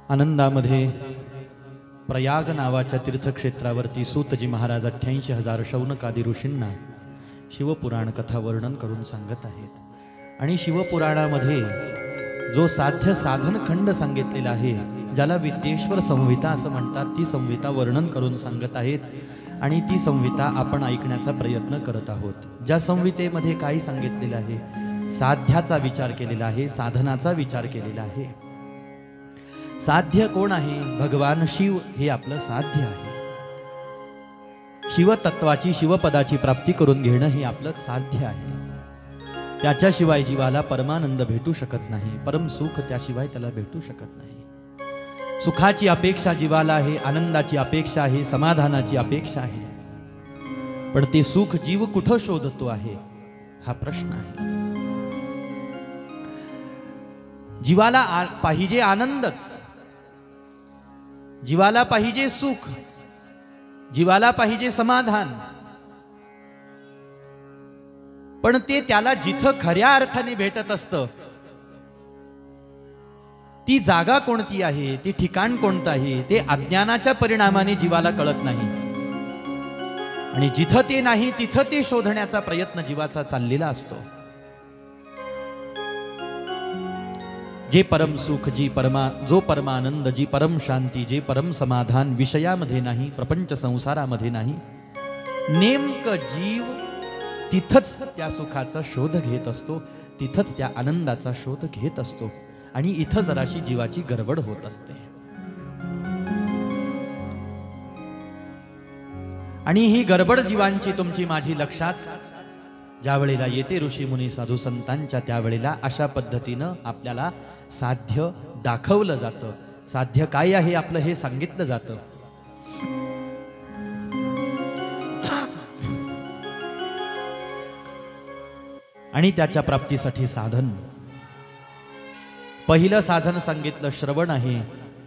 आनंदामध्ये प्रयाग नावाच्या तीर्थक्षेत्रावरती सूतजी महाराज 88,000 शौनकादी ऋषींना शिवपुराण कथा वर्णन करून सांगत आहेत। आणि शिवपुराणामध्ये जो साध्य साधन खंड सांगितलेला आहे, ज्याला विद्येश्वर संहिता असं म्हणतात, ती संहिता वर्णन करून सांगत आहेत। आणि ती संहिता आपण ऐकण्याचा प्रयत्न करत आहोत। ज्या संहितेमध्ये काय सांगितलेलं आहे, साध्याचा विचार केलेला आहे, साधनाचा विचार केलेला आहे। साध्य कोण आहे? भगवान शिव हे आपलं साध्य आहे। शिवतत्वाची शिवपदाची प्राप्ती करून घेणं हे आपलं साध्य आहे। त्याच्याशिवाय जीवाला परमानंद भेटू शकत नाही, परम सुख त्याशिवाय त्याला भेटू शकत नाही। सुखाची अपेक्षा जीवाला आहे, आनंदाची अपेक्षा आहे, समाधानाची अपेक्षा आहे। पण ते सुख जीव कुठं शोधतो आहे हा प्रश्न आहे। जीवाला पाहिजे आनंदच, जीवाला पाहिजे सुख, जीवाला पाहिजे समाधान, पण ते त्याला जिथं खऱ्या अर्थाने भेटत असतं ती जागा कोणती आहे, ते ठिकाण कोणतं आहे, ते अज्ञानाच्या परिणामाने जीवाला कळत नाही। आणि जिथं ते नाही तिथं ते शोधण्याचा प्रयत्न जीवाचा चाललेला असतो। जे परम सुख, जो परमानंद, जी परम शांती, जे परम समाधान विषयामध्ये नाही, प्रपंच संसारामध्ये नाही, नेमकं जीव तिथंच त्या सुखाचा शोध घेत असतो, तिथंच त्या आनंदाचा शोध घेत असतो। आणि इथं जराशी जीवाची गडबड होत असते। आणि ही गडबड जीवांची तुमची माझी लक्षात ज्या वेळेला येते ऋषी मुनी साधू संतांच्या, त्यावेळेला अशा पद्धतीनं आपल्याला साध्य दाखवलं जातं। साध्य काय आहे आपलं हे सांगितलं जातं। आणि त्याच्या प्राप्तीसाठी साधन, पहिलं साधन सांगितलं श्रवण आहे,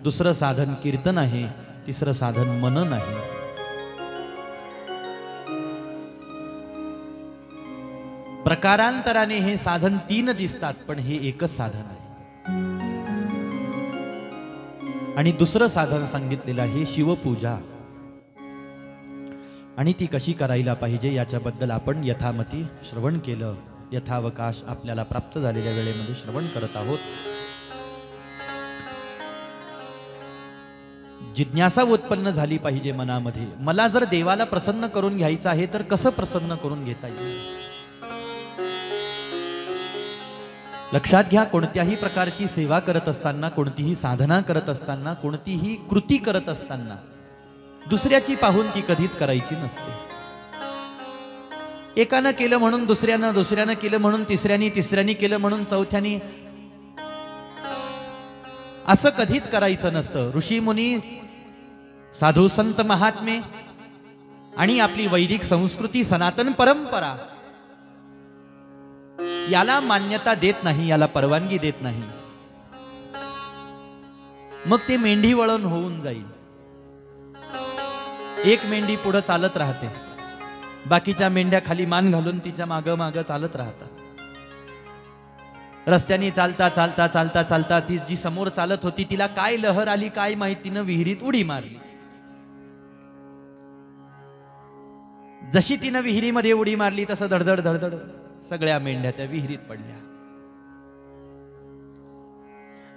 दुसरं साधन कीर्तन आहे, तिसरं साधन मनन आहे। प्रकारांतराने हे साधन 3 दिसतात, पण हे एकच साधन आहे। आणि दुसरं साधन सांगितलेलं आहे शिवपूजा। आणि ती कशी करायला पाहिजे याच्याबद्दल आपण यथामती श्रवण केलं। यथावकाश आपल्याला प्राप्त झालेल्या वेळेमध्ये श्रवण करत आहोत। जिज्ञासा उत्पन्न झाली पाहिजे मनामध्ये। मला जर देवाला प्रसन्न करून घ्यायचं आहे तर कसं प्रसन्न करून घेता येईल? लक्षात घ्या, कोणत्याही प्रकारची सेवा करत असताना, कोणतीही साधना करत असताना, कोणतीही कृती करत असताना दुसऱ्याची पाहून ती कधीच करायची नसते। एकानं केलं म्हणून दुसऱ्यानं, दुसऱ्यानं केलं म्हणून तिसऱ्यानी, तिसऱ्यानी केलं म्हणून चौथ्यानी, असं कधीच करायचं नसतं। ऋषी मुनी, साधू संत महात्मे आणि आपली वैदिक संस्कृती, सनातन परंपरा याला मान्यता देत नाही, याला परवानगी देत नाही। मग ते मेंढी वळण होऊन जाईल। एक मेंढी पुढे चालत राहते, बाकीच्या मेंढ्या खाली मान घालून तिच्या माग माग चालत राहतात। रस्त्याने चालता चालता चालता चालता ती जी समोर चालत होती तिला काय लहर आली काय माहित, तिनं विहिरीत उडी मारली। जशी तिनं विहिरीमध्ये उडी मारली तसं धडधड धडधड सगळ्या मेंढ्या त्या विहिरीत पडल्या।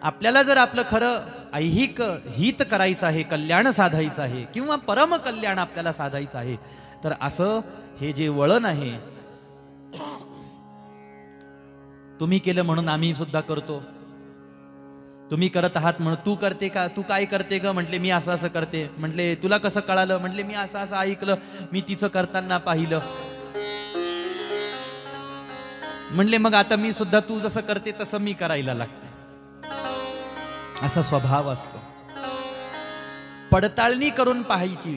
आपल्याला जर आपलं खरं ऐहिक हित करायचं आहे, कल्याण साधायचं आहे, किंवा परम कल्याण आपल्याला साधायचं आहे, तर असं हे जे वळण आहे, तुम्ही केलं म्हणून आम्ही सुद्धा करतो, तुम्ही करत आहात म्हणून तू करते का, तू काय करते का, म्हटले मी असं असं करते, म्हटले तुला कसं कळालं, म्हटले मी असं असं ऐकलं, मी तिचं करताना पाहिलं, म्हणले मग आता मी सुद्धा तू जसं करते तसं मी करायला लागते। असा स्वभाव असतो। पडताळणी करून पाहायची,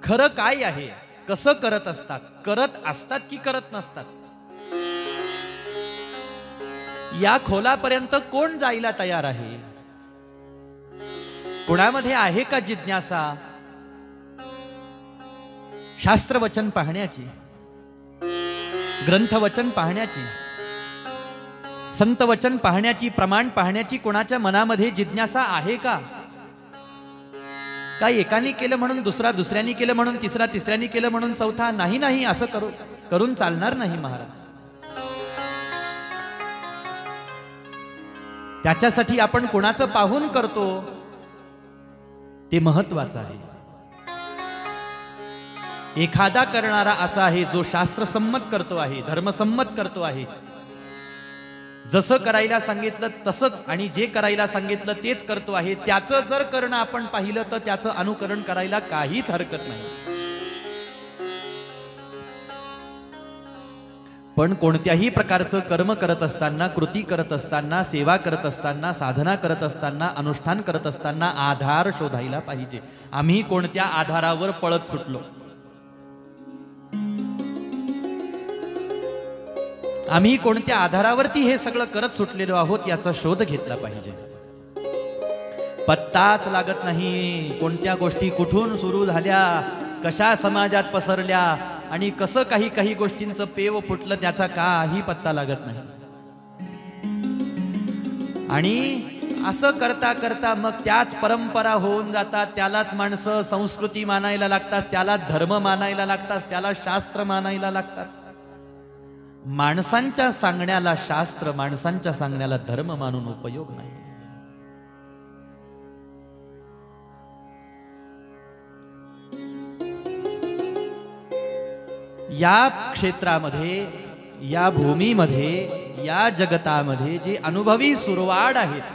खरं काय आहे, कसं करत असतात, करत असतात की करत नसतात, या खोलापर्यंत कोण जायला तयार आहे? कोणामध्ये आहे का जिज्ञासा शास्त्रवचन पाहण्याची, ग्रंथवचन पाहण्याची, संतवचन पाहण्याची, प्रमाण पाहण्याची कोणाच्या मनामध्ये जिज्ञासा आहे का? काय एकाने केलं म्हणून दुसरा, दुसऱ्याने केलं म्हणून तिसरा, तिसऱ्याने केलं म्हणून चौथा? नाही नाही, असं करून चालणार नाही महाराज. त्याच्यासाठी आपण कोणाचं पाहून करतो ते महत्वाचं आहे. एखादा करणारा असा आहे जो शास्त्रसंमत करतो आहे, धर्मसंमत करतो आहे, जसं करायला सांगितलं तसंच आणि जे करायला सांगितलं तेच करतो आहे. त्याचं जर करणं आपण पाहिलं तर त्याचं अनुकरण करायला काहीच हरकत नाही. पण कोणत्याही प्रकारचं कर्म करत असताना, कृती करत असताना, सेवा करत असताना, साधना करत असताना, अनुष्ठान करत असताना आधार शोधायला पाहिजे. आम्ही कोणत्या आधारावर पळत सुटलो, आम्ही कोणत्या आधारावरती हे सगळं करत सुटलेलो आहोत याचा शोध घेतला पाहिजे. पत्ताच लागत नाही. कोणत्या गोष्टी कुठून सुरू झाल्या, कशा समाजात पसरल्या आणि कसं काही काही गोष्टींचं पेव फुटलं त्याचा काही पत्ता लागत नाही. आणि असं करता करता मग त्याच परंपरा होऊन जातात. त्यालाच माणसं संस्कृती मानायला लागतात, त्याला धर्म मानायला लागतात, त्याला शास्त्र मानायला लागतात. माणसांच्या सांगण्याला शास्त्र, माणसांच्या सांगण्याला धर्म मानून उपयोग नाही. या क्षेत्रामध्ये, या भूमीमध्ये, या जगतामध्ये जे अनुभवी सुरवाड आहेत,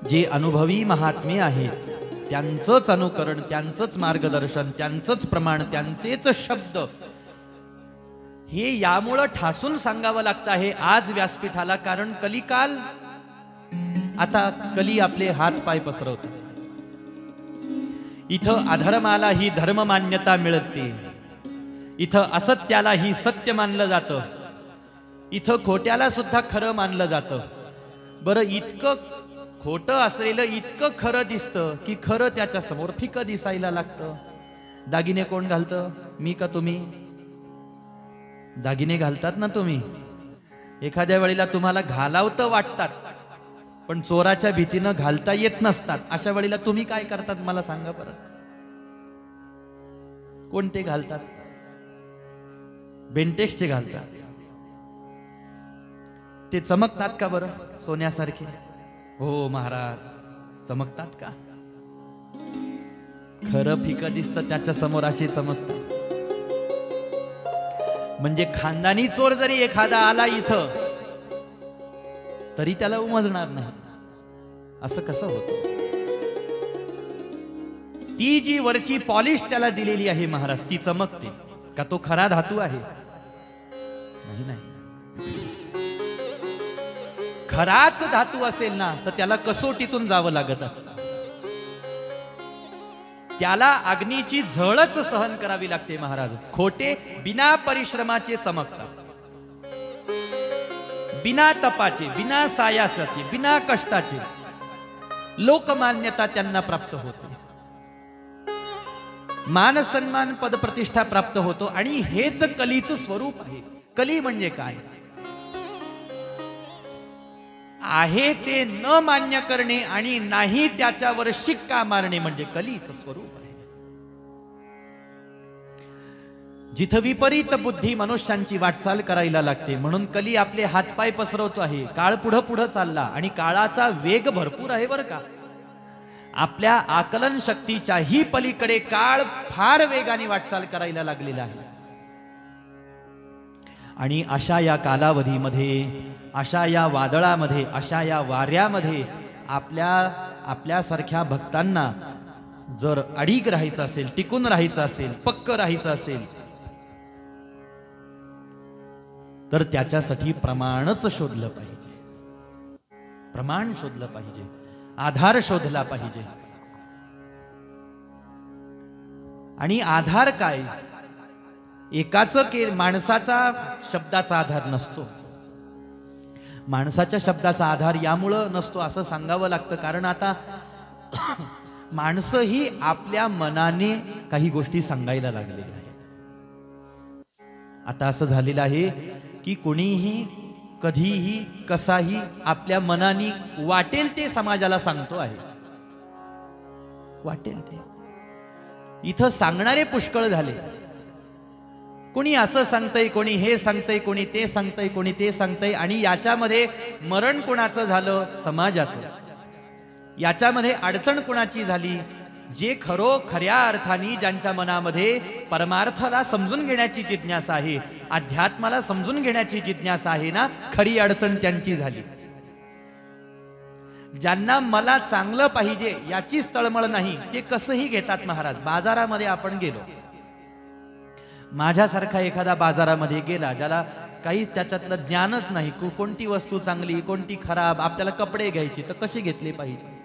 जे अनुभवी महात्मे आहेत, त्यांचंच अनुकरण, त्यांचंच मार्गदर्शन, त्यांचंच प्रमाण, त्यांचेच शब्द हे यामुळं ठासून सांगावं लागतं आहे आज व्यासपीठाला. कारण कलिकाल, आता कली आपले हात पाय पसरवते. इथं अधर्माला ही धर्म मान्यता मिळते, इथं असत्याला ही सत्य मानलं जातं, इथं खोट्याला सुद्धा खरं मानलं जातं. बरं, इतकं खोटं असलेलं इतकं खरं दिसतं की खरं त्याच्या समोर फिकं दिसायला लागतं. दागिने कोण घालतं, मी का तुम्ही? दागिने घालतात ना तुम्ही. एखाद्या वेळेला तुम्हाला घालावतं वाटतात पण चोराच्या भीतीनं घालता येत नसतात. अशा वेळेला तुम्ही काय करतात मला सांगा बरं. कोणते घालतात? बेंटेक्सचे घालतात. ते चमकतात का बरं सोन्यासारखे? हो महाराज, चमकतात का? खरं फिकं दिसतं त्याच्या समोर अशी चमकतात. म्हणजे खानदानी चोर जरी एखादा आला इथं तरी त्याला उमजणार नाही. असं कसं होतं? ती जी वरची पॉलिश त्याला दिलेली आहे महाराज, ती चमकते का? तो खरा धातू आहे? नाही नाही. खराच धातू असेल ना तर त्याला कसोटीतून जावं लागत असतं. त्याला अग्नीची झळच सहन करावी लागते महाराज. खोटे बिना परिश्रमाचे चमकतात, बिना तपाचे, बिना सायासाचे, बिना कष्टाचे लोकमान्यता त्यांना प्राप्त होते, मान सन्मान पद प्रतिष्ठा प्राप्त होतो. आणि हेच कलीचं स्वरूप आहे. कली म्हणजे काय आहे ते न मान्य करणे आणि नाही त्याच्यावर शिक्का मारणे म्हणजे कलीचं स्वरूप आहे. जिथं विपरीत बुद्धी मनुष्यांची वाटचाल करायला लागते म्हणून कली आपले हातपाय पसरवतो आहे. काळ पुढं पुढं चालला आणि काळाचा वेग भरपूर आहे बरं का. आपल्या आकलन शक्तीच्याही पलीकडे काळ फार वेगाने वाटचाल करायला लागलेला आहे. आणि अशा या कालावधीमध्ये, अशा या वादळामध्ये, अशा या वाऱ्यामध्ये आपल्यासारख्या भक्तांना जर अडीग राहायचं असेल, टिकून राहायचं असेल, पक्क राहायचं असेल तर त्याच्यासाठी प्रमाणच शोधलं पाहिजे. प्रमाण शोधलं पाहिजे, आधार शोधला पाहिजे. आणि आधार काय? एकाच माणसाचा शब्दाचा आधार नसतो. माणसाच्या शब्दाचा आधार यामुळं नसतो असं सांगावं लागतं, कारण आता माणसं ही आपल्या मनाने काही गोष्टी सांगायला लागलेली आहेत. आता असं झालेलं आहे की कोणीही कधीही कसाही आपल्या मनाने वाटेल ते समाजाला सांगतो आहे. वाटेल ते. इथं सांगणारे पुष्कळ झाले. कोणी असं सांगतंय, कोणी हे सांगतंय, कोणी ते सांगतंय, कोणी ते सांगतंय, आणि याच्यामध्ये मरण कोणाचं झालं? समाजाचं. याच्यामध्ये अडचण कोणाची झाली? जे खऱ्या अर्थाने ज्यांच्या मनामध्ये परमार्थाला समजून घेण्याची जिज्ञासा आहे, अध्यात्माला समजून घेण्याची जिज्ञासा आहे ना, खरी अडचण त्यांची झाली. ज्यांना मला चांगलं पाहिजे याचीच तळमळ नाही, ते कसंही घेतात महाराज. बाजारामध्ये आपण गेलो, माझ्यासारखा एखादा बाजारामध्ये गेला ज्याला काही त्याच्यातलं ज्ञानच नाही, कोणती वस्तू चांगली कोणती खराब, आपल्याला कपडे घ्यायची तर कसे घेतले पाहिजे,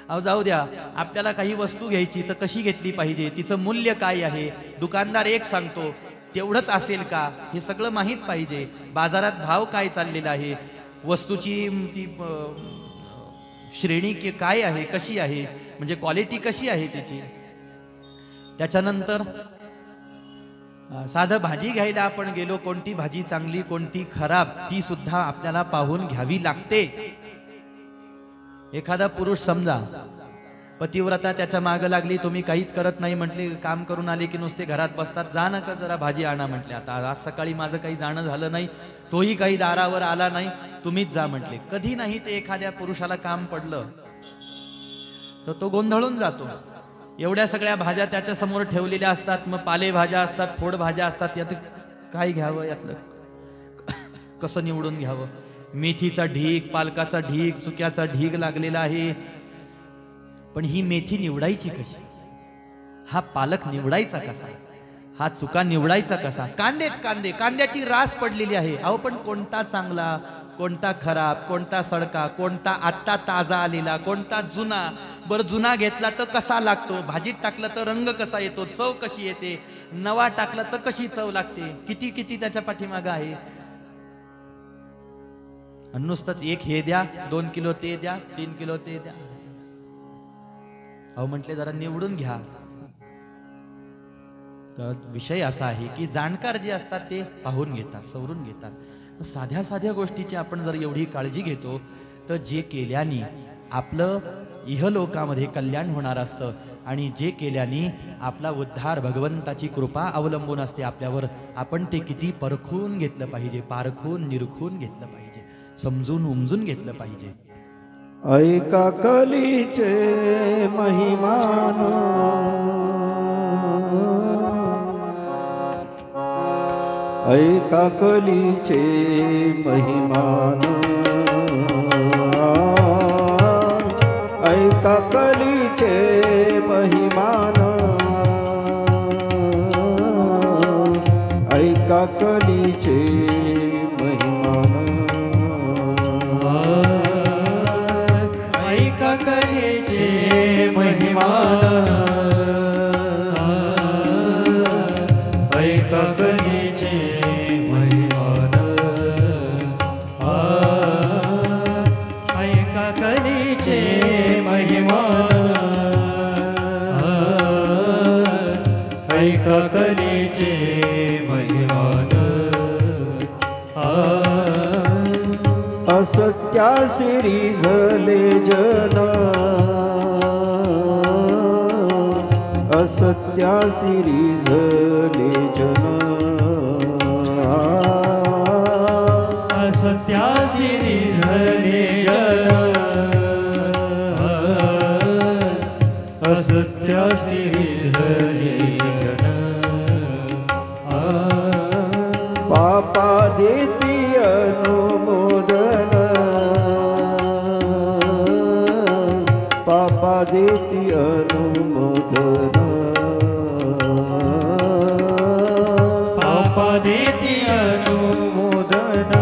अहो जाऊ द्या, आपल्याला काही वस्तू घ्यायची तर कशी घेतली पाहिजे, तिचं मूल्य काय आहे, दुकानदार एक सांगतो तेवढंच असेल का, हे सगळं माहीत पाहिजे. बाजारात भाव काय चाललेला आहे, वस्तूची ती श्रेणी काय आहे, कशी आहे, म्हणजे क्वालिटी कशी आहे त्याची. त्याच्यानंतर साधं भाजी घ्यायला आपण गेलो, कोणती भाजी चांगली कोणती खराब ती सुद्धा आपल्याला पाहून घ्यावी लागते. एखादा पुरुष समजा पतिव्रता त्याच्या मागे लागली, तुम्ही काहीच करत नाही म्हटले, काम करून आले की नुसते घरात बसतात, जा नका जरा भाजी आणा म्हटले. आता आज सकाळी माझं काही जाणं झालं नाही, तोही काही दारावर आला नाही, तुम्हीच जा म्हटले. कधी नाही ते एखाद्या पुरुषाला काम पडलं तर तो गोंधळून जातो. एवढ्या सगळ्या भाज्या त्याच्या समोर ठेवलेल्या असतात, मग पालेभाज्या असतात, फोड भाज्या असतात, यात काय घ्यावं, यातलं कसं निवडून घ्यावं. मेथीचा ढीग, पालकाचा ढीग, चुक्याचा ढीग लागलेला आहे, पण ही मेथी निवडायची कशी, हा पालक निवडायचा कसा, हा चुका निवडायचा कसा, कांदेच कांदे, कांद्याची रास पडलेली आहे. अहो पण कोणता चांगला कोणता खराब, कोणता सडका, कोणता आत्ता ताजा आलेला, कोणता जुना. बरं जुना घेतला तर कसा लागतो, भाजीत टाकला तर रंग कसा येतो, चव कशी येते, नवा टाकला तर कशी चव लागते, किती किती त्याच्या पाठीमागं आहे. नुसतंच एक हे द्या, 2 किलो ते द्या, 3 किलो ते द्या. अहो म्हटले जरा निवडून घ्या. तर विषय असा आहे की जाणकार जे असतात ते पाहून घेतात, सवरून घेतात. साध्या साध्या गोष्टीची आपण जर एवढी काळजी घेतो तर जे केल्याने आपलं इहलोकामध्ये कल्याण होणार असतं, आणि जे केल्याने आपला उद्धार भगवंताची कृपा अवलंबून असते आपल्यावर, आपण ते किती परखून घेतलं पाहिजे, पारखून निरखून घेतलं पाहिजे, समजून उमजून घेतलं पाहिजे. ऐका कलीचे महिमान, ऐका कलीचे महिमान, ऐका कलीचे महिमान, ऐका कलीचे महिमान, ऐका कलीचे महिमान, ऐका कलीचे महिमान, ऐका कलीचे महिमान, ऐका कलीचे महिमान. असत्यासी रिझले जन, असत्यासी रिझले जन, असत्यासी रिझले जन, असत्यासी रिझले जन. पापा देती अनुमोदन, पापा देती अनुमोदन, पापा देती अनुमोदन,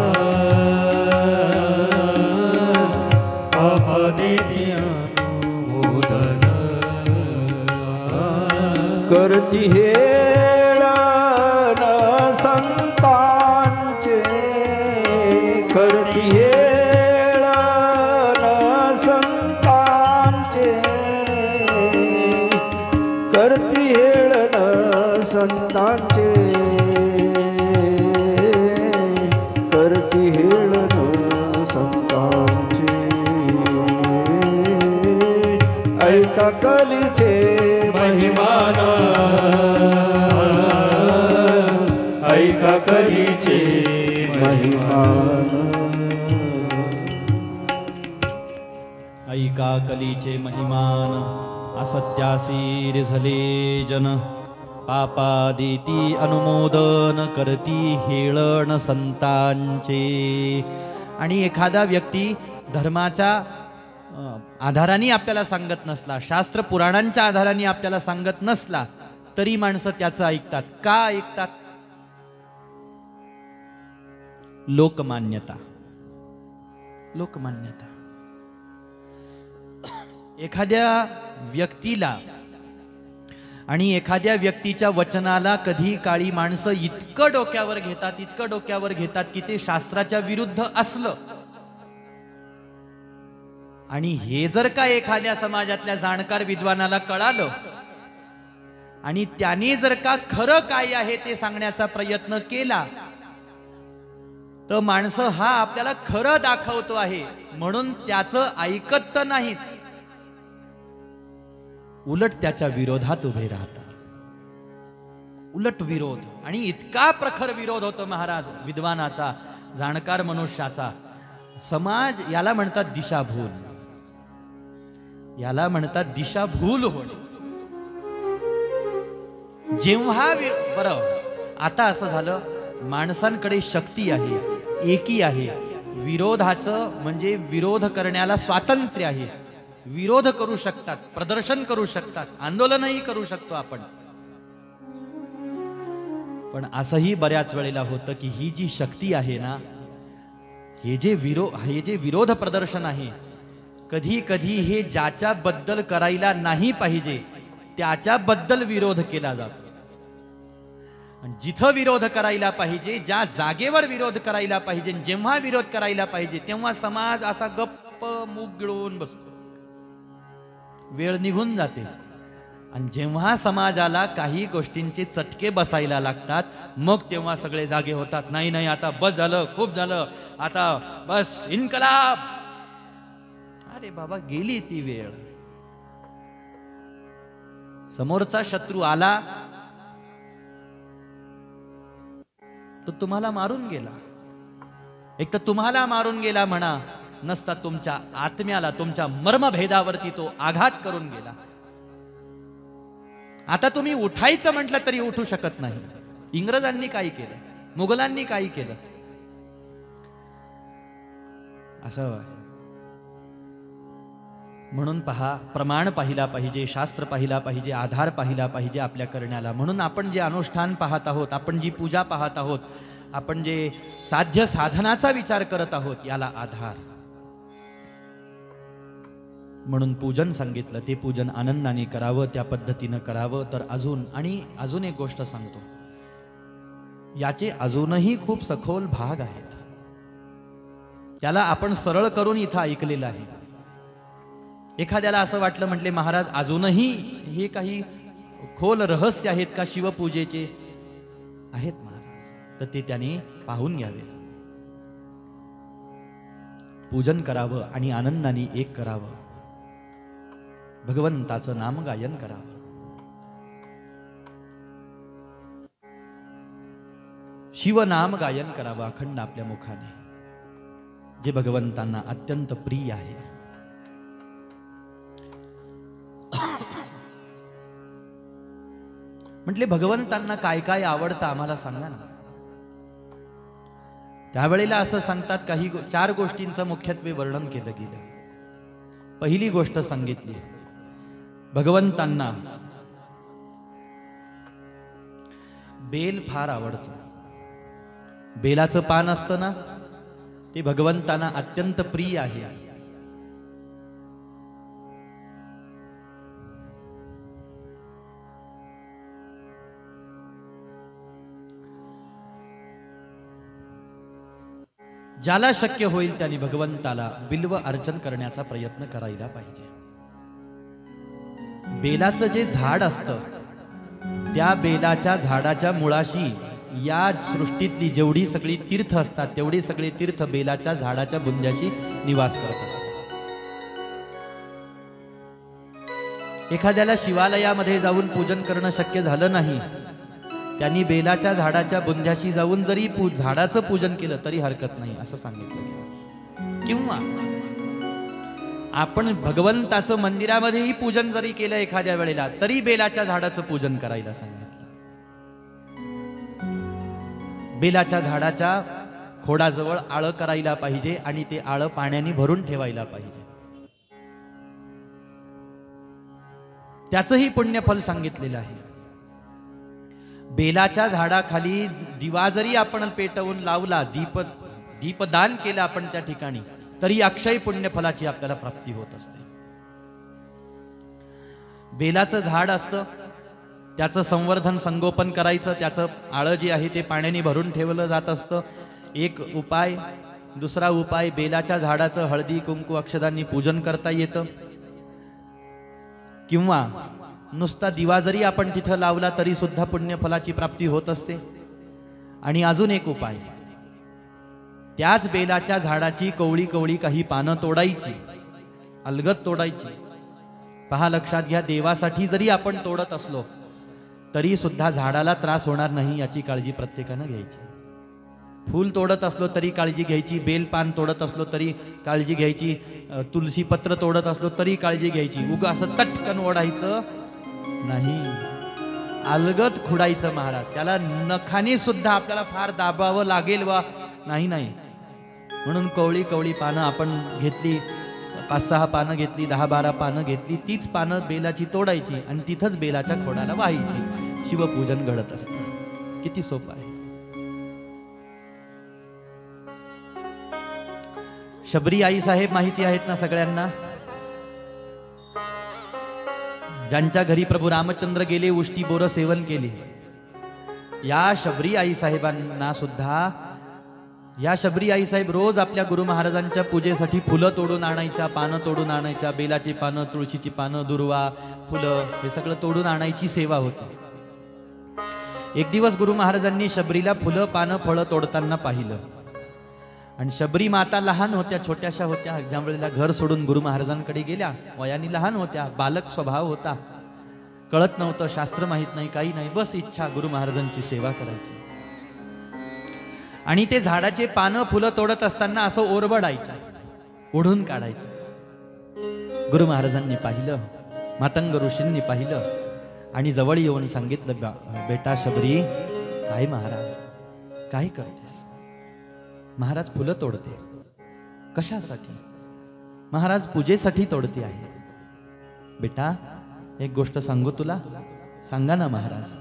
पापा देती अनुमोदन. करती हेळण संतांचे करती हेळण संतांचे करती हेळण संतांचे करती हेळण संतांचे ऐका कलीचे महिमान ऐका कलीचे महिमान ऐका कलीचे महिमान असत्यासी रिझले जन पापा देती अनुमोदन करती हेळण संतांचे. आणि एखादा व्यक्ती धर्माच्या आधाराने आपल्याला सांगत नसला, शास्त्र पुराणांच्या आधाराने आपल्याला सांगत नसला, तरी माणसं त्याचं ऐकतात. का ऐकतात? लोकमान्यता. लोकमान्यता. एखाद्या व्यक्तीला आणि एखाद्या व्यक्तीच्या वचनाला कधी काळी माणसं इतकं डोक्यावर घेतात की ते शास्त्राच्या विरुद्ध असलं. आणि हे जर का एखाद्या समाजातल्या जाणकार विद्वानाला कळालं आणि त्याने जर का खरं काय आहे ते सांगण्याचा प्रयत्न केला, तर माणसं हा आपल्याला खरं दाखवतो आहे म्हणून त्याचं ऐकत तर नाहीच, उलट त्याच्या विरोधात उभे राहतात. उलट विरोध. आणि इतका प्रखर विरोध होतो महाराज विद्वानाचा, जाणकार मनुष्याचा. समाज याला म्हणतात दिशाभूल. याला म्हणतात दिशाभूल होणे. जेव्हा बरं, आता असं झालं माणसांकडे शक्ती आहे, एकी आहे, विरोधाचं म्हणजे विरोध करण्याला स्वातंत्र्य आहे. विरोध करू शकतात, प्रदर्शन करू शकतात, आंदोलनही करू शकतो आपण. पण असंही बऱ्याच वेळेला होतं की ही जी शक्ती आहे ना, हे जे विरोध प्रदर्शन आहे, कधी कधी हे ज्याच्याबद्दल करायला नाही पाहिजे त्याच्याबद्दल विरोध केला जातो. जिथं विरोध करायला पाहिजे, ज्या जागेवर विरोध करायला पाहिजे, जेव्हा विरोध करायला पाहिजे तेव्हा समाज असा गप्प मूग गिळून बसतो, वेळ निघून जाते. आणि जेव्हा समाजाला काही गोष्टींचे चटके बसायला लागतात, मग तेव्हा सगळे जागे होतात. नाही नाही, आता बस झालं, खूप झालं, आता बस इन्कलाब. अरे बाबा, गेली ती वेळ. समोरचा शत्रू आला तो तुम्हाला मारून गेला. एक तर तुम्हाला मारून गेला म्हणा, नसता तुमच्या आत्म्याला, तुमच्या मर्मभेदावरती तो आघात करून गेला. आता तुम्ही उठायचं म्हटलं तरी उठू शकत नाही. इंग्रजांनी काय केलं, मुघलांनी काय केलं, असं. म्हणून पहा, प्रमाण पाहिला पाहिजे, शास्त्र पाहिला पाहिजे, आधार पाहिला पाहिजे आपल्या करण्याला. म्हणून आपण जे अनुष्ठान पाहत आहोत, आपण जी पूजा पाहत आहोत, आपण जे साध्य साधनाचा विचार करत आहोत, याला आधार. म्हणून पूजन सांगितलं, ते पूजन आनंदाने करावं, त्या पद्धतीनं करावं. तर अजून एक गोष्ट सांगतो, याचे अजूनही खूप सखोल भाग आहेत. त्याला आपण सरळ करून इथं ऐकलेलं आहे. एखाद्याला असं वाटलं, म्हटले महाराज अजूनही हे काही खोल रहस्य आहेत का शिवपूजेचे? आहेत महाराज, तर ते त्याने पाहून घ्यावेत. पूजन करावं आणि आनंदाने एक करावं, भगवंताचं नामगायन करावं. शिवनाम गायन करावं अखंड आपल्या मुखाने, जे भगवंतांना अत्यंत प्रिय आहे. म्हटले भगवंतांना काय काय आवडतं आम्हाला सांगा ना. त्यावेळेला असं सांगतात, काही 4 गोष्टींचं मुख्यत्वे वर्णन केलं गेलं. पहिली गोष्ट सांगितली, भगवंतांना बेल फार आवडतो. बेलाचं पान असतं ना, ते भगवंतांना अत्यंत प्रिय आहे. ज्याला शक्य होईल त्यांनी भगवंताला बिल्व अर्चन करण्याचा प्रयत्न करायला पाहिजे. बेलाचं जे झाड असतं त्या बेलाच्या झाडाच्या मुळाशी या सृष्टीतली जेवढी सगळी तीर्थ असतात तेवढे सगळे तीर्थ बेलाच्या झाडाच्या बुंद्याशी निवास करत असतात. एखाद्याला शिवालयामध्ये जाऊन पूजन करणं शक्य झालं नाही, त्यांनी बेलाच्या झाडाच्या बुंद्याशी जाऊन जरी झाडाचं पूजन केलं तरी हरकत नाही असं सांगितलं गेलं. किंवा आपण भगवंताचं मंदिरामध्येही पूजन जरी केलं एखाद्या वेळेला तरी बेलाच्या झाडाचं पूजन करायला सांगितलं. बेलाच्या झाडाच्या खोडाजवळ आळं करायला पाहिजे आणि ते आळं पाण्याने भरून ठेवायला पाहिजे. त्याचंही पुण्यफल सांगितलेलं आहे. बेलाच्या झाडाखाली दिवा जरी आपण पेटवून लावला, दीपदान केलं आपण त्या ठिकाणी, तरी अक्षय पुण्यफलाची आपल्याला प्राप्ती होत असते. बेलाचं झाड असतं, त्याचं संवर्धन संगोपन करायचं, त्याचं आळं जे आहे ते पाण्याने भरून ठेवलं जात असतं. एक उपाय. दुसरा उपाय, बेलाच्या झाडाचं हळदी कुंकू अक्षदांनी पूजन करता येतं. किंवा नुसता दिवा जरी आपण तिथं लावला तरी सुद्धा पुण्यफलाची प्राप्ती होत असते. आणि अजून एक उपाय, त्याच बेलाच्या झाडाची कवळी कवळी काही पानं तोडायची, अलगद तोडायची. पहा, लक्षात घ्या, देवासाठी जरी आपण तोडत असलो तरी सुद्धा झाडाला त्रास होणार नाही याची काळजी प्रत्येकानं घ्यायची. फूल तोडत असलो तरी काळजी घ्यायची, बेल पान तोडत असलो तरी काळजी घ्यायची, तुलसी पत्र तोडत असलो तरी काळजी घ्यायची. उगा असं तटकन ओढायचं नाही, अलगद खुडायचं महाराज. त्याला नखाने सुद्धा आपल्याला फार दाबावं लागेल वा नाही. म्हणून कवळी कवळी पानं आपण घेतली, 5-6 पानं घेतली, 10-12 पानं घेतली, तीच पानं बेलाची तोडायची आणि तिथंच बेलाच्या खोडाला वाहायची. शिवपूजन घडत असतं. किती सोपं आहे. शबरी आई साहेब माहिती आहेत ना सगळ्यांना? ज्यांच्या घरी प्रभू रामचंद्र गेले, उष्टी बोरं सेवन केले, या शबरी आई साहेबांना सुद्धा, या शबरी आई साहेब रोज आपल्या गुरु महाराजांच्या पूजेसाठी फुलं तोडून आणायच्या, पानं तोडून आणायच्या. बेलाची पानं, तुळशीची पानं, दुर्वा, फुलं हे सगळं तोडून आणायची सेवा होती. एक दिवस गुरु महाराजांनी शबरीला फुलं, पानं, फळं तोडताना पाहिलं. आणि शबरी माता लहान होत्या, छोट्याशा होत्या. ज्या वेळेला घर सोडून गुरु महाराजांकडे गेल्या, वयाने लहान होत्या, बालक स्वभाव होता, कळत नव्हतं, शास्त्र माहित नाही, काही नाही, बस इच्छा गुरु महाराजांची सेवा करायची. आणि ते झाडाचे पानं फुलं तोडत असताना असं ओरबडायचं, ओढून काढायचं. गुरु महाराजांनी पाहिलं, मातंग ऋषींनी पाहिलं आणि जवळ येऊन सांगितलं, बेटा शबरी, काय महाराज काय करतेस? महाराज फुलं तोडते. कशासाठी? महाराज पूजेसाठी तोडते आहे. बेटा एक गोष्ट सांगू तुला? सांगा ना महाराज.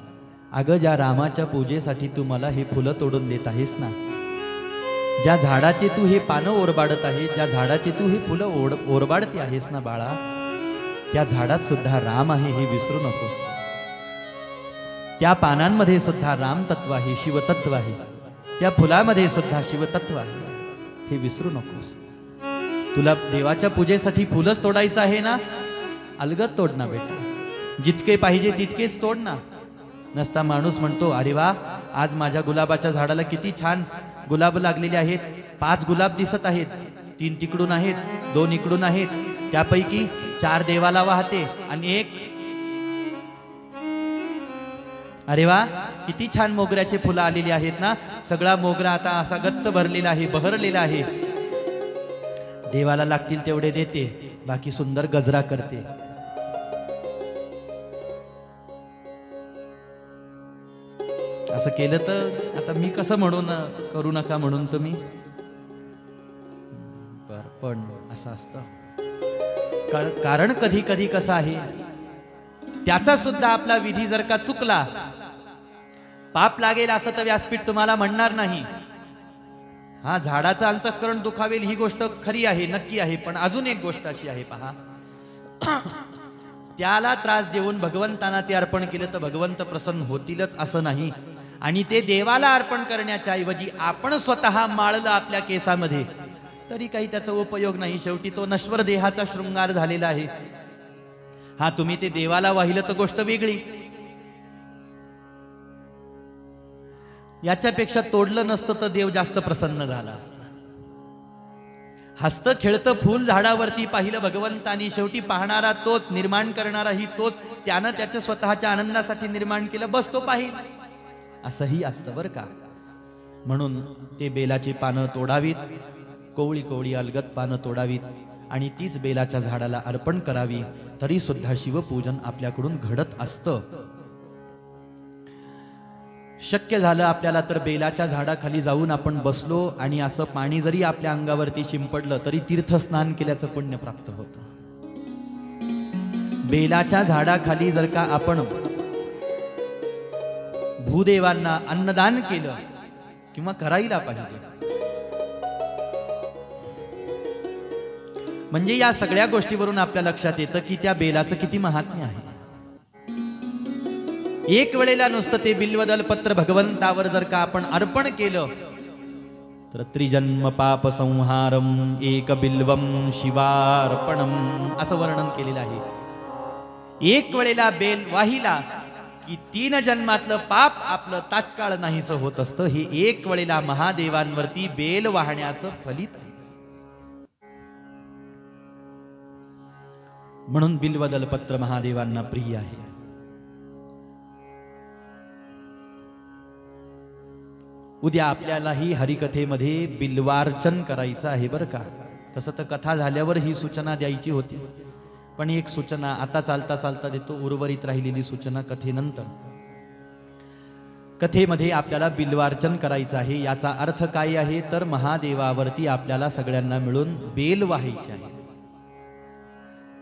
अगं, ज्या रामाच्या पूजेसाठी तू मला हे फुलं तोडून देत आहेस ना, ज्या झाडाचे तू हे पानं ओरबाडत आहे, ज्या झाडाचे तू हे फुलं ओरबाडते आहेस ना बाळा, त्या झाडात सुद्धा राम आहे हे विसरू नकोस. त्या पानांमध्ये सुद्धा राम तत्व आहे, शिवतत्व आहे. त्या फुलामध्ये सुद्धा शिवतत्व आहे हे विसरू नकोस. तुला देवाच्या पूजेसाठी फुलंच तोडायचं आहे ना, अलगद तोड ना बेटा. जितके पाहिजे तितकेच तोड ना. नसता माणूस म्हणतो, अरे वा, आज माझ्या गुलाबाच्या झाडाला किती छान गुलाब लागलेले आहेत. 5 गुलाब दिसत आहेत, 3 तिकडून आहेत, 2 इकडून आहेत, त्यापैकी 4 देवाला वाहते आणि 1, अरे वा, किती छान मोगऱ्याचे फुलं आलेली आहेत ना. सगळा मोगरा आता असा गच्च भरलेला आहे, बहरलेला आहे. देवाला लागतील तेवढे देते, बाकी सुंदर गजरा करते. असं केलं तर आता मी कसं म्हणून करू नका म्हणून तुम्ही? पण असं असतं. कारण कधी कधी कसं आहे, त्याचा सुद्धा आपला विधी जर का चुकला, पाप लागेल असं तर व्यासपीठ तुम्हाला म्हणणार नाही. हा, झाडाचं अंतःकरण दुखावेल ही गोष्ट खरी आहे, नक्की आहे. पण अजून एक गोष्ट अशी आहे, पहा, त्याला त्रास देऊन भगवंतांना ते अर्पण केलं तर भगवंत प्रसन्न होतीलच असं नाही. आणि ते देवाला अर्पण करण्याच्या ऐवजी आपण स्वतः माळलं आपल्या केसामध्ये, तरी काही त्याचा उपयोग नाही. शेवटी तो नश्वर देहाचा शृंगार झालेला आहे. हा, तुम्ही ते देवाला वाहिलं तर गोष्ट वेगळी. याच्यापेक्षा तोडलं नसतं तर देव जास्त प्रसन्न झाला असता. हसतं खेळतं फूल झाडावरती पाहिलं भगवंतानी, शेवटी पाहणारा तोच, निर्माण करणाराही तोच, त्यानं त्याच्या स्वतःच्या आनंदासाठी निर्माण केलं, बस तो पाहिल, असंही असतं बरं का. म्हणून ते बेलाची पानं तोडावीत, कोवळी कोवळी अलगद पानं तोडावीत आणि तीच बेलाच्या झाडाला अर्पण करावी, तरी सुद्धा शिवपूजन आपल्याकडून घडत असतं. शक्य झालं आपल्याला तर बेलाच्या झाडाखाली जाऊन आपण बसलो आणि असं पाणी जरी आपल्या अंगावरती शिंपडलं तरी तीर्थस्नान केल्याचं पुण्य प्राप्त होतं. बेलाच्या झाडाखाली जर का आपण भूदेवांना अन्नदान केलं किंवा करायला पाहिजे, म्हणजे या सगळ्या गोष्टीवरून आपल्या लक्षात येतं की त्या बेलाचं किती महात्म्य आहे. एक वेळेला नुसतं ते बिल्वदल पत्र भगवंतावर जर का आपण अर्पण केलं तर त्रिजन्म पाप संहारम एक बिल्वम शिवार्पणम असं वर्णन केलेलं आहे. एक वेळेला बेल वाहिला की 3 जन्मातलं पाप आपलं तात्काळ नाहीसं होत असतं. हे एक वेळेला महादेवांवरती बेल वाहण्याचं फलित आहे. म्हणून बिल्वदल पत्र महादेवांना प्रिय आहे. उद्या आपल्यालाही हरिकथेमध्ये बिल्वार्चन करायचं आहे बरं का. तसं तर कथा झाल्यावर ही सूचना द्यायची होती, पण एक सूचना आता चालता चालता देतो, उर्वरित राहिलेली सूचना कथेनंतर. कथेमध्ये आपल्याला बिल्वार्चन करायचं आहे. याचा अर्थ काय आहे तर महादेवावरती आपल्याला सगळ्यांना मिळून बेल वाहायची आहे.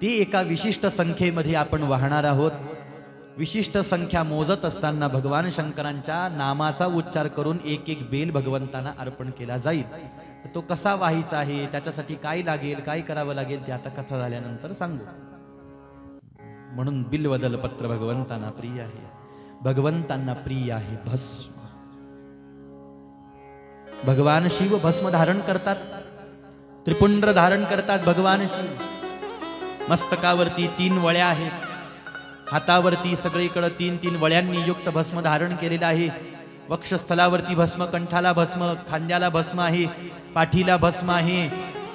ती एका विशिष्ट संख्येमध्ये आपण वाहणार आहोत. विशिष्ट संख्या मोजत असताना भगवान शंकरांच्या नामाचा उच्चार करून एक एक बेल भगवंतांना अर्पण केला जाईल. तो कसा वाहायचा आहे, त्याच्यासाठी काय लागेल, काय करावं लागेल ते आता कथा झाल्यानंतर सांगू. म्हणून बिल्वदल पत्र भगवंतांना प्रिय आहे. भगवंतांना प्रिय आहे भस्म. भगवान शिव भस्म धारण करतात, त्रिपुंड्र धारण करतात. भगवान शिव मस्तकावरती 3 वळ्या आहेत, हातावरती सगळीकडे 3 वळ्यांनी युक्त भस्म धारण केलेलं आहे. वक्षस्थलावरती भस्म, कंठाला भस्म, खांद्याला भस्म आहे, पाठीला भस्म आहे,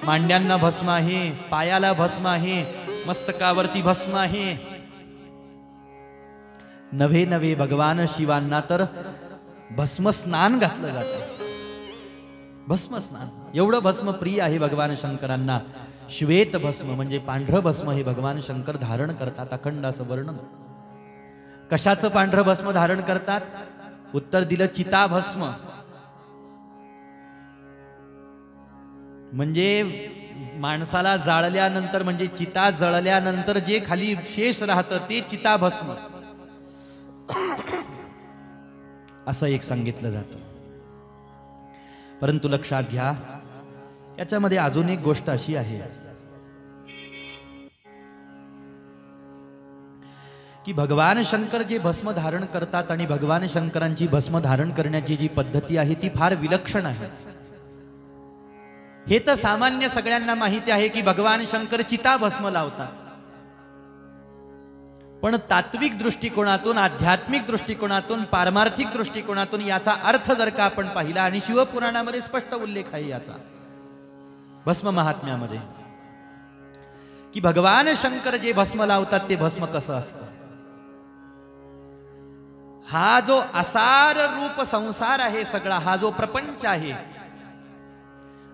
मांड्यांना भस्म आहे, पायाला भस्म आहे, मस्तकावरती भस्म आहे. नवे नवे भगवान शिवांना तर भस्म स्नान घातलं जातं. भस्म स्नान, एवढं भस्म प्रिय आहे भगवान शंकरांना. श्वेत भस्म म्हणजे पांढरं भस्म हे भगवान शंकर धारण करतात. अखंड असं वर्णन. कशाचं पांढरं भस्म धारण करतात? उत्तर दिलं चिता भस्म. म्हणजे माणसाला जाळल्यानंतर, म्हणजे चिता जळल्यानंतर जे खाली शेष राहतं ते चिता भस्म असं एक सांगितलं जातं. परंतु लक्षात घ्या, याच्यामध्ये अजून एक गोष्ट अशी आहे की भगवान शंकर जे भस्म धारण करतात आणि भगवान शंकरांची भस्म धारण करण्याची जी पद्धती आहे ती फार विलक्षण आहे. हे तर सामान्य सगळ्यांना माहिती आहे की भगवान शंकर चिता भस्म लावतात. पण तात्विक दृष्टिकोनातून, आध्यात्मिक दृष्टिकोनातून, पारमार्थिक दृष्टिकोनातून याचा अर्थ जर का आपण पाहिला, आणि शिवपुराणामध्ये स्पष्ट उल्लेख आहे याचा भस्म महात्म्यामध्ये, की भगवान शंकर जे भस्म लावतात ते भस्म कसं असतं. हा जो असार रूप संसार आहे सगळा, हा जो प्रपंच आहे,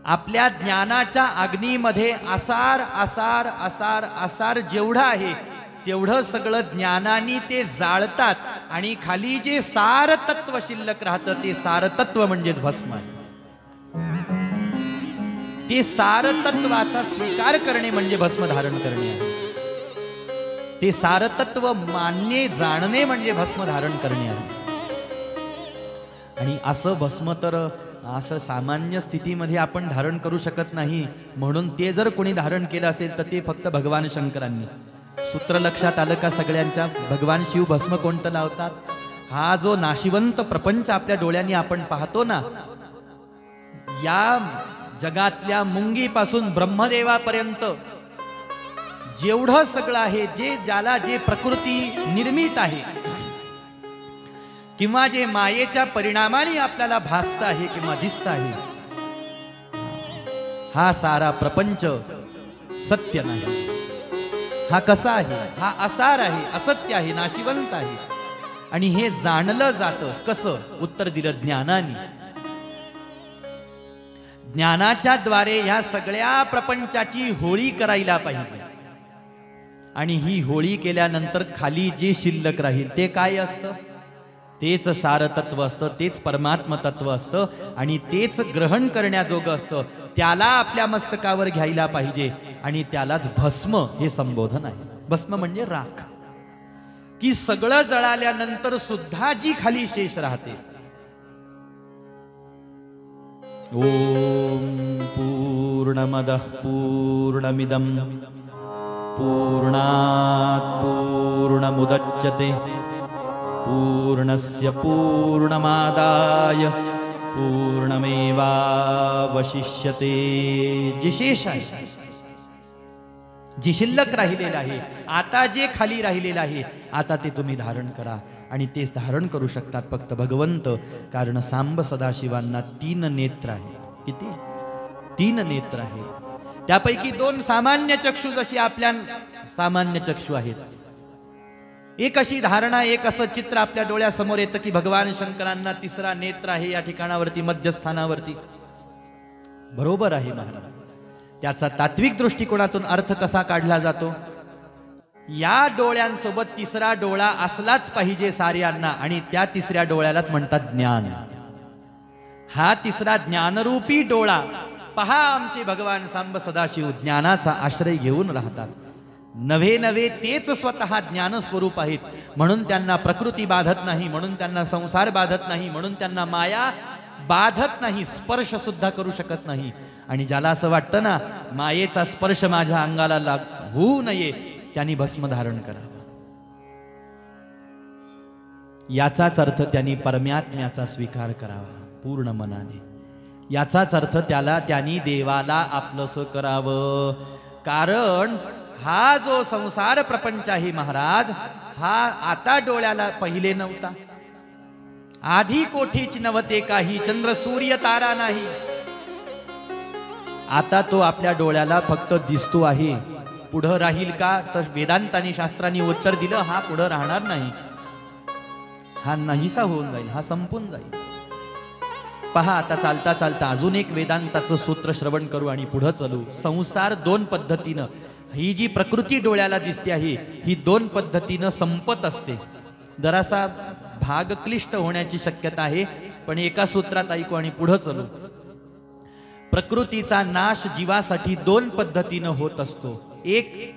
आपल्या ज्ञानाच्या अग्नीमध्ये असार असार असार असार जेवढं आहे तेवढं सगळं ज्ञानाने ते जाळतात आणि खाली जे सार तत्व शिल्लक राहतं ते सार तत्व म्हणजेच भस्म आहे. ते सार तत्वाचा स्वीकार करणे म्हणजे भस्म धारण करणे आहे. ते सार तत्व मानणे, जाणणे म्हणजे भस्म धारण करणे आहे. आणि असं भस्म तर असं सामान्य स्थितीमध्ये आपण धारण करू शकत नाही. म्हणून ते जर कोणी धारण केलं असेल तर ते फक्त भगवान शंकरांनी. सूत्र लक्षात आलं का सगळ्यांच्या? भगवान शिव भस्म कोणतं लावतात? हा जो नाशिवंत प्रपंच आपल्या डोळ्यांनी आपण पाहतो ना, या जगातल्या मुंगीपासून ब्रह्मदेवापर्यंत जेवढं सगळं आहे, ज्याला जे प्रकृती निर्मित आहे किंवा जे मायेच्या परिणामाने आपल्याला भासत आहे किंवा दिसत आहे, हा सारा प्रपंच सत्य नाही. हा कसा आहे? हा असार आहे, असत्य आहे, नाशिवंत आहे. आणि हे जाणलं जातं कसं? उत्तर दिलं ज्ञानाने. ज्ञानाच्या द्वारे ह्या सगळ्या प्रपंचाची होळी करायला पाहिजे. आणि ही होळी केल्यानंतर खाली जे शिल्लक राहील ते काय असतं? तेच सार तत्व असतं, तेच परमात्म तत्व असतं आणि तेच ग्रहण करण्याजोगं असतं. त्याला आपल्या मस्तकावर घ्यायला पाहिजे आणि त्यालाच भस्म हे संबोधन आहे. भस्म म्हणजे राख, की सगळं जळाल्यानंतर सुद्धा जी खाली शेष राहते. ओम पूर्णमदः पूर्णमिदं पूर्णात् पूर्णमुदच्यते पूर्णस्य पूर्णमादाय पूर्णमेवावशिष्यते. जे शेष आहे, जी शिल्लक राहिलेलं आहे, आता जे खाली राहिलेलं आहे, आता ते तुम्ही धारण करा. आणि ते धारण करू शकतात फक्त भगवंत. कारण सांब सदाशिवांना 3 नेत्र आहेत. किती? 3 नेत्र आहेत. त्यापैकी 2 सामान्य चक्षु जशी आपल्या सामान्य चक्षु आहेत. एक अशी धारणा, एक असं चित्र आपल्या डोळ्यासमोर येतं की भगवान शंकरांना 3रा नेत्र आहे या ठिकाणावरती, मध्यस्थानावरती. बरोबर आहे महाराज. त्याचा तात्विक दृष्टिकोनातून अर्थ कसा काढला जातो? या डोळ्यांसोबत 3रा डोळा असलाच पाहिजे साऱ्यांना, आणि त्या 3ऱ्या डोळ्यालाच म्हणतात ज्ञान. हा 3रा ज्ञानरूपी डोळा पहा. आमचे भगवान सांब सदाशिव ज्ञानाचा आश्रय घेऊन राहतात. नवे नवे तेच स्वतः ज्ञान स्वरूप आहेत. म्हणून त्यांना प्रकृती बाधत नाही, म्हणून त्यांना संसार बाधत नाही, म्हणून त्यांना माया बाधत नाही, स्पर्श सुद्धा करू शकत नाही. आणि ज्याला असं वाटतं ना मायेचा स्पर्श माझ्या अंगाला होऊ नये, त्यांनी भस्म धारण करावं. याचाच अर्थ त्यांनी परमात्म्याचा स्वीकार करावा पूर्ण मनाने. याचाच अर्थ त्यांनी देवाला आपलंसं करावं. कारण हा जो संसार प्रपंच आहे महाराज, हा आता डोळ्याला पहिले नव्हता. आधी कोठीच नव्हते काही, चंद्र सूर्य तारा नाही. आता तो आपल्या डोळ्याला फक्त दिसतो आहे. पुढं राहील का? तर वेदांतानी शास्त्रांनी उत्तर दिलं, हा पुढं राहणार नाही. हा नाहीसा होऊन जाईल, हा संपून जाईल. पहा आता चालता चालता अजून एक वेदांताचं सूत्र श्रवण करू आणि पुढं चलू. संसार 2 पद्धतीनं, ही जी प्रकृती डोळ्याला दिसते आहे ही 2 पद्धतीनं संपत असते. जरासा भाग क्लिष्ट होण्याची शक्यता आहे, पण एका सूत्रात ऐकू आणि पुढं चलू. प्रकृतीचा नाश जीवासाठी 2 पद्धतीनं होत असतो. एक,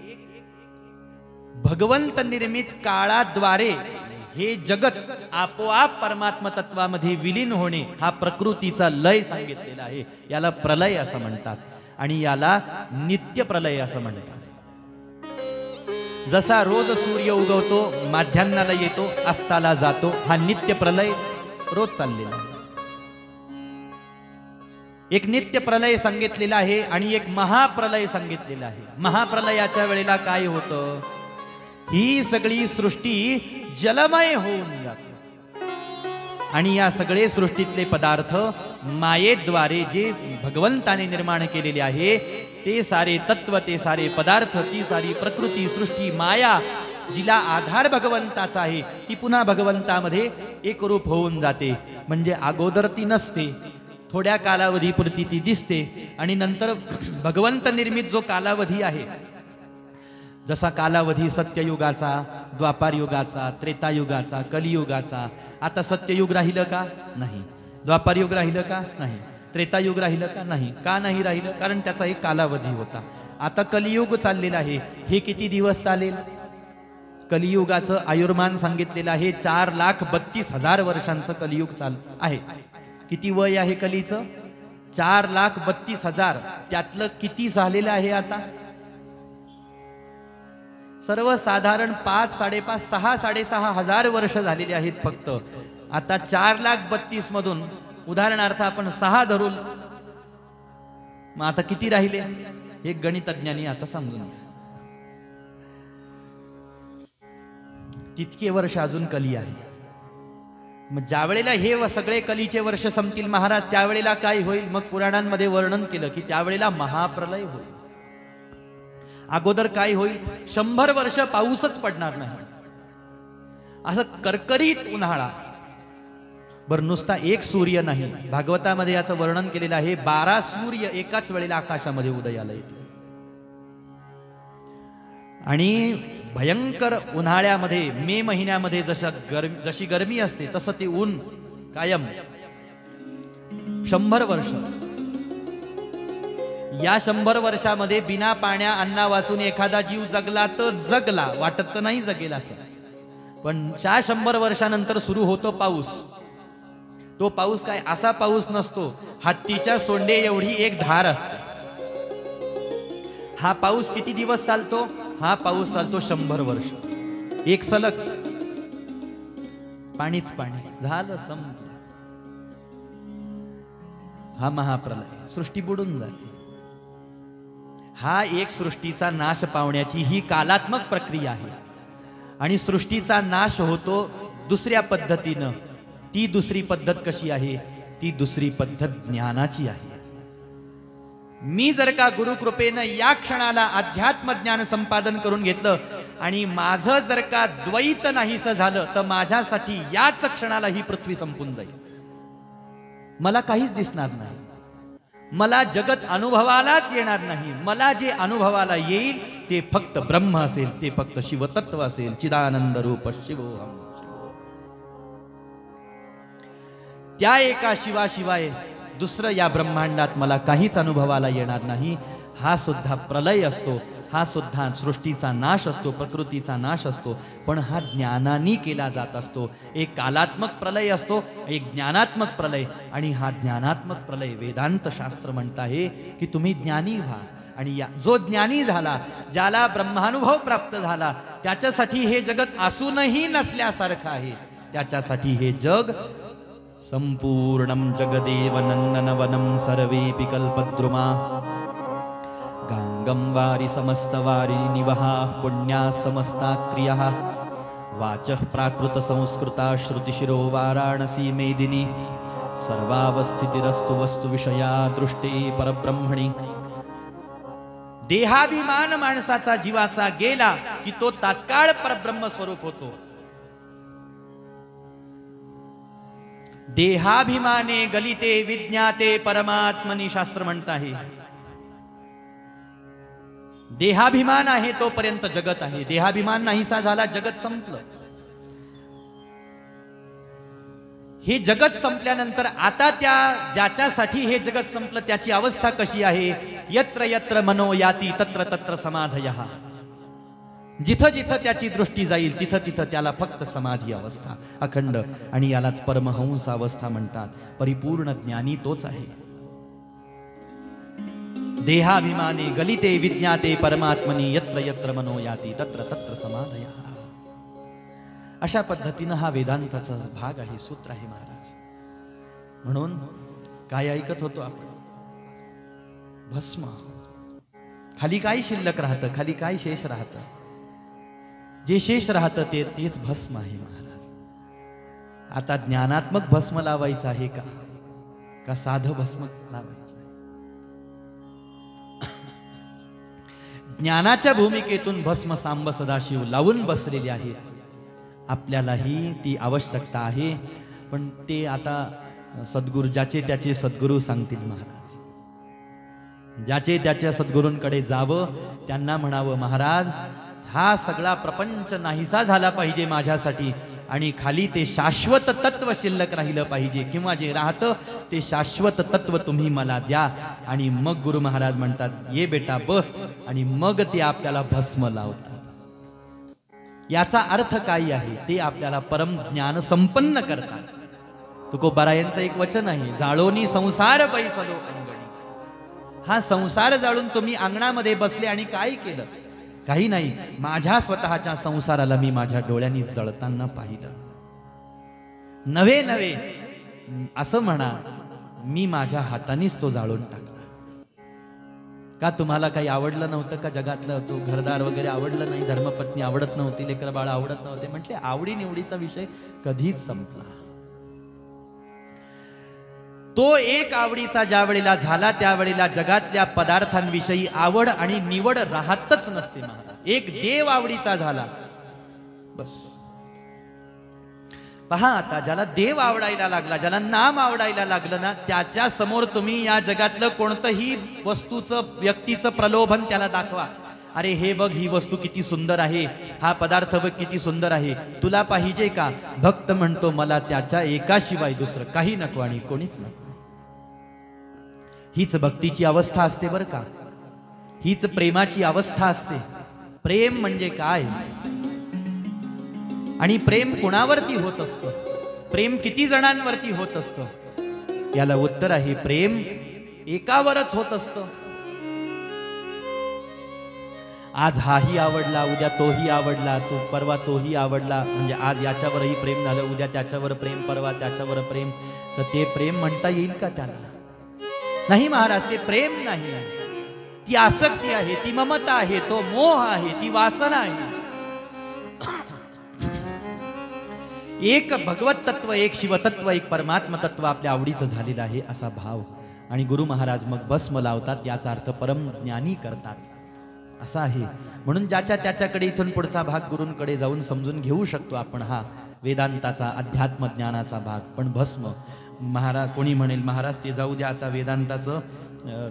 भगवंत निर्मित काळाद्वारे हे जगत आपोआप परमात्म तत्वामध्ये विलीन होणे, हा प्रकृतीचा लय सांगितलेला आहे. याला प्रलय असं म्हणतात आणि याला नित्य प्रलय असं म्हणतात. जसा रोज सूर्य उगवतो, माध्यान्नाला येतो, अस्ताला जातो, हा नित्य प्रलय रोज चाललेला आहे. एक नित्य प्रलय सांगितलेला आहे आणि एक महाप्रलय सांगितलेला आहे. महाप्रलयाच्या वेळेला काय होतं? ही सगळी सृष्टी जलमय होऊन जाते आणि या सगळे सृष्टीतले पदार्थ मायेद्वारे जे भगवंताने निर्माण केलेले आहे, ते सारे तत्व, ते सारे पदार्थ, ती सारी प्रकृती, सृष्टी, माया, जिला आधार भगवंताचा आहे, ती पुन्हा भगवंतामध्ये एकरूप होऊन जाते. म्हणजे अगोदर ती नसते, थोड्या कालावधीपुरती ती दिसते आणि नंतर भगवंत निर्मित जो कालावधी आहे, जसा कालावधी सत्ययुगाचा, द्वापार युगाचा, त्रेतायुगाचा, कलियुगाचा. आता सत्ययुग राहिलं का? नाही. द्वापार युग राहिलं का? नाही. त्रेतायुग राहिलं का? नाही. का नाही राहिलं? कारण त्याचा एक कालावधी होता. आता कलियुग चाललेला आहे. हे किती दिवस चालेल? कलियुगाचं आयुर्मान सांगितलेलं आहे 4,32,000 वर्षांचं कलियुग चाल आहे. किती वय आहे कलीचं? 4,32,000. त्यातलं किती झालेलं आहे आता? सर्वसाधारण 5, 5.5, 6, 6.5 हजार वर्ष झालेली आहेत फक्त. आता 4,32,000 मधून उदाहरणार्थ आपण 6 धरू, मग आता किती राहिले हे गणितज्ञांनी आता समजून घ्या. तितके वर्ष अजून कली आहे. मग ज्या वेळेला हे सगळे कलीचे वर्ष संपतील महाराज, त्यावेळेला काय होईल? मग पुराणांमध्ये वर्णन केलं की त्यावेळेला महाप्रलय होईल. अगोदर काय होईल? 100 वर्ष पाऊसच पडणार नाही, असं करकरीत उन्हाळा. बर नुसता एक सूर्य नाही, भागवतामध्ये याचं वर्णन केलेलं आहे. 12 सूर्य एकाच वेळेला आकाशामध्ये उदयाला येतील. आणि भयंकर उन्हाळ्यामध्ये मे महिन्यामध्ये जशी गरमी असते तसं ते ऊन कायम 100 वर्ष. या 100 वर्षामध्ये बिना पाण्या अन्ना वाचून एखादा जीव जगला तर जगला, वाटत तर नाही जगेल असं. पण 100 वर्षानंतर सुरू होतो पाऊस. तो पाऊस काय असा पाऊस नसतो, हत्तीच्या सोंडे एवढी एक धार असते. हा पाऊस किती दिवस चालतो? हा पाऊस चालतो 100 वर्ष एक सलग. पाणीच पाणी झालं, संपलं. हा महाप्रलय, सृष्टी बुडून जाते. हा एक सृष्टीचा नाश पावण्याची ही कालात्मक प्रक्रिया आहे. आणि सृष्टीचा नाश होतो दुसऱ्या पद्धतीनं. ती दुसरी पद्धत कशी आहे? ती दुसरी पद्धत ज्ञानाची आहे. मी जर का गुरुकृपेनं या क्षणाला अध्यात्म ज्ञान संपादन करून घेतलं आणि माझं जर का द्वैत नाहीसं झालं तर माझ्यासाठी याच क्षणाला ही पृथ्वी संपून जाईल. मला काहीच दिसणार नाही, मला जगत अनुभवालाच येणार नाही. मला जे अनुभवाला येईल ते फक्त ब्रह्म असेल, ते फक्त शिवतत्व असेल. चिदानंद रूप शिवोहम. त्या एका शिवाशिवाय दुसरं या ब्रह्मांडात मला काहीच अनुभवाला येणार नाही. हा सुद्धा प्रलय असतो, हा सुद्धा सृष्टीचा नाश असतो, प्रकृतीचा नाश असतो. पण हा ज्ञानाने केला जात असतो. एक कालात्मक प्रलय असतो, एक ज्ञानात्मक प्रलय. आणि हा ज्ञानात्मक प्रलय वेदांत शास्त्र म्हणत आहे की तुम्ही ज्ञानी व्हा. आणि जो ज्ञानी झाला, ज्याला ब्रह्मानुभव प्राप्त झाला, त्याच्यासाठी हे जगत असूनही नसल्यासारखं आहे. त्याच्यासाठी हे जग संपूर्णं जगदेव नंदनवनं सर्वेऽपि कल्पद्रुमा गांगं वारि समस्तवारि निवहा पुण्या समस्ता क्रियाः वाचः प्राकृत संस्कृता श्रुतिशिरो वाराणसी मेदिनी सर्वावस्थितिरस्तु वस्तु विषया दृष्टे परब्रह्मणि. देहाभिमान माणसाचा जीवाचा गेला की तो तात्काळ परब्रह्म स्वरूप होतो. देहाभिमाने गलिते विज्ञाते परमात्मनी शास्त्र म्हणत आहे. देहाभिमान आहे तोपर्यंत जगत आहे. देहाभिमान नाहीसा झाला, जगत संपलं. हे जगत संपल्यानंतर आता ज्याच्यासाठी हे जगत संपलं त्याची अवस्था कशी आहे? यत्र यत्र मनो याती तत्र तत्र समाधयः. जिथं जिथं त्याची दृष्टी जाईल तिथं तिथं त्याला फक्त समाधी अवस्था अखंड. आणि यालाच परमहंस अवस्था म्हणतात. परिपूर्ण ज्ञानी तोच आहे. देहाभिमाने गलिते विज्ञाते परमात्मनी यत्र यत्र मनो याती तत्र तत्र समाधयः. अशा पद्धतीनं हा वेदांताचा भाग आहे, सूत्र आहे महाराज. म्हणून काय ऐकत होतो आपण? भस्म. खाली काय शिल्लक राहतं? खाली काय शेष राहतं? जे शेष राहतं तेच भस्म आहे महाराज. आता ज्ञानात्मक भस्म लावायचं आहे का साधं भस्म लावायचं आहे? ज्ञानाच्या भूमिकेतून भस्म सांब सदाशिव लावून बसलेले आहेत. आपल्यालाही ती आवश्यकता आहे. पण ते आता सद्गुरू ज्याचे त्याचे सद्गुरू सांगतील महाराज. ज्याचे त्याच्या सद्गुरूंकडे जावं, त्यांना म्हणावं महाराज हा सगळा प्रपंच नाहीसा झाला पाहिजे माझ्यासाठी आणि खाली ते शाश्वत तत्व शिल्लक राहिलं पाहिजे, किंवा जे राहतं ते शाश्वत तत्व तुम्ही मला द्या. आणि मग गुरु महाराज म्हणतात ये बेटा बस, आणि मग ते आपल्याला भस्म लावतात. याचा अर्थ काय आहे ते आपल्याला परम ज्ञान संपन्न करतात. तुकोबारायांचं एक वचन आहे, जाळोनी संसार बैसलो अंगणी. हा संसार जाळून तुम्ही अंगणामध्ये बसले आणि काय केलं? काही नाही, माझ्या स्वतःच्या संसाराला मी माझ्या डोळ्यांनी जळताना पाहिलं. नवे नवे असं म्हणा, मी माझ्या हातानेच तो जाळून टाकला. का तुम्हाला काही आवडलं नव्हतं का जगातलं? तो घरदार वगैरे आवडलं नाही, धर्मपत्नी आवडत नव्हती, लेकर बाळ आवडत नव्हते. म्हटले आवडी निवडीचा विषय कधीच संपला. तो एक आवडीचा ज्या वेळेला झाला त्यावेळेला जगातल्या पदार्थांविषयी आवड आणि निवड राहतच नसते महाराज. एक देव आवडीचा झाला बस. पहा आता, ज्याला देव आवडायला लागला, ज्याला नाम आवडायला लागलं ना, त्याच्या समोर तुम्ही या जगातलं कोणतंही वस्तूचं व्यक्तीचं प्रलोभन त्याला दाखवा. अरे हे बघ, ही वस्तू किती सुंदर आहे, हा पदार्थ बघ किती सुंदर आहे, तुला पाहिजे का? भक्त म्हणतो मला त्याच्या एकाशिवाय दुसरं काही नको आणि कोणीच नको. हीच भक्तीची अवस्था असते बरं का, हीच प्रेमाची अवस्था असते. प्रेम म्हणजे काय आणि प्रेम कुणावरती होत असतं, प्रेम किती जणांवरती होत असतं? याला उत्तर आहे, प्रेम एकावरच होत असतं. आज हाही आवडला, उद्या तोही आवडला, तो परवा तोही आवडला, म्हणजे आज याच्यावरही प्रेम झालं, उद्या त्याच्यावर प्रेम, परवा त्याच्यावर प्रेम. तर ते प्रेम म्हणता येईल का त्याला? नाही महाराज, ते प्रेम नाही, ती आसक्ती आहे, ती ममता आहे, तो मोह आहे, ती वासना आहे. एक भगवत तत्व, एक शिवतत्व, एक परमात्म तत्व आपल्या आवडीचं झालेलं आहे असा भाव. आणि गुरु महाराज मग भस्म लावतात, याचा अर्थ परम ज्ञानी करतात असा आहे. म्हणून ज्याच्या त्याच्याकडे इथून पुढचा भाग गुरूंकडे जाऊन समजून घेऊ शकतो आपण, हा वेदांताचा अध्यात्म ज्ञानाचा भाग. पण भस्म महाराज, कोणी म्हणेल महाराज ते जाऊ द्या आता, वेदांताचं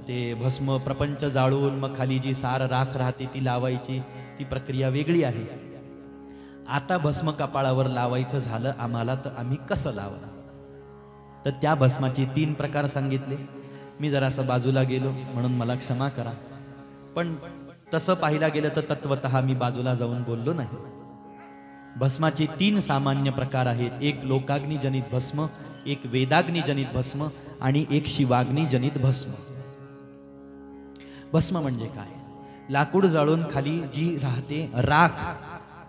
ते भस्म प्रपंच जाळून मग खाली जी सार राख राहते ती लावायची, ती प्रक्रिया वेगळी आहे. आता भस्म कपाळावर लावायचं झालं आम्हाला तर आम्ही कसं लावायचं? तर त्या भस्माचे 3 प्रकार सांगितले. मी जरासं बाजूला गेलो म्हणून मला क्षमा करा, पण तसं पाहिला गेलं तर तत्वतः मी बाजूला जाऊन बोललो नाही. भस्माचे 3 सामान्य प्रकार आहेत. एक लोकाग्निजनित भस्म, एक वेदाग्निजनित भस्म आणि एक शिवाग्निजनित भस्म. भस्म म्हणजे काय? लाकूड जाळून खाली जी राहते राख,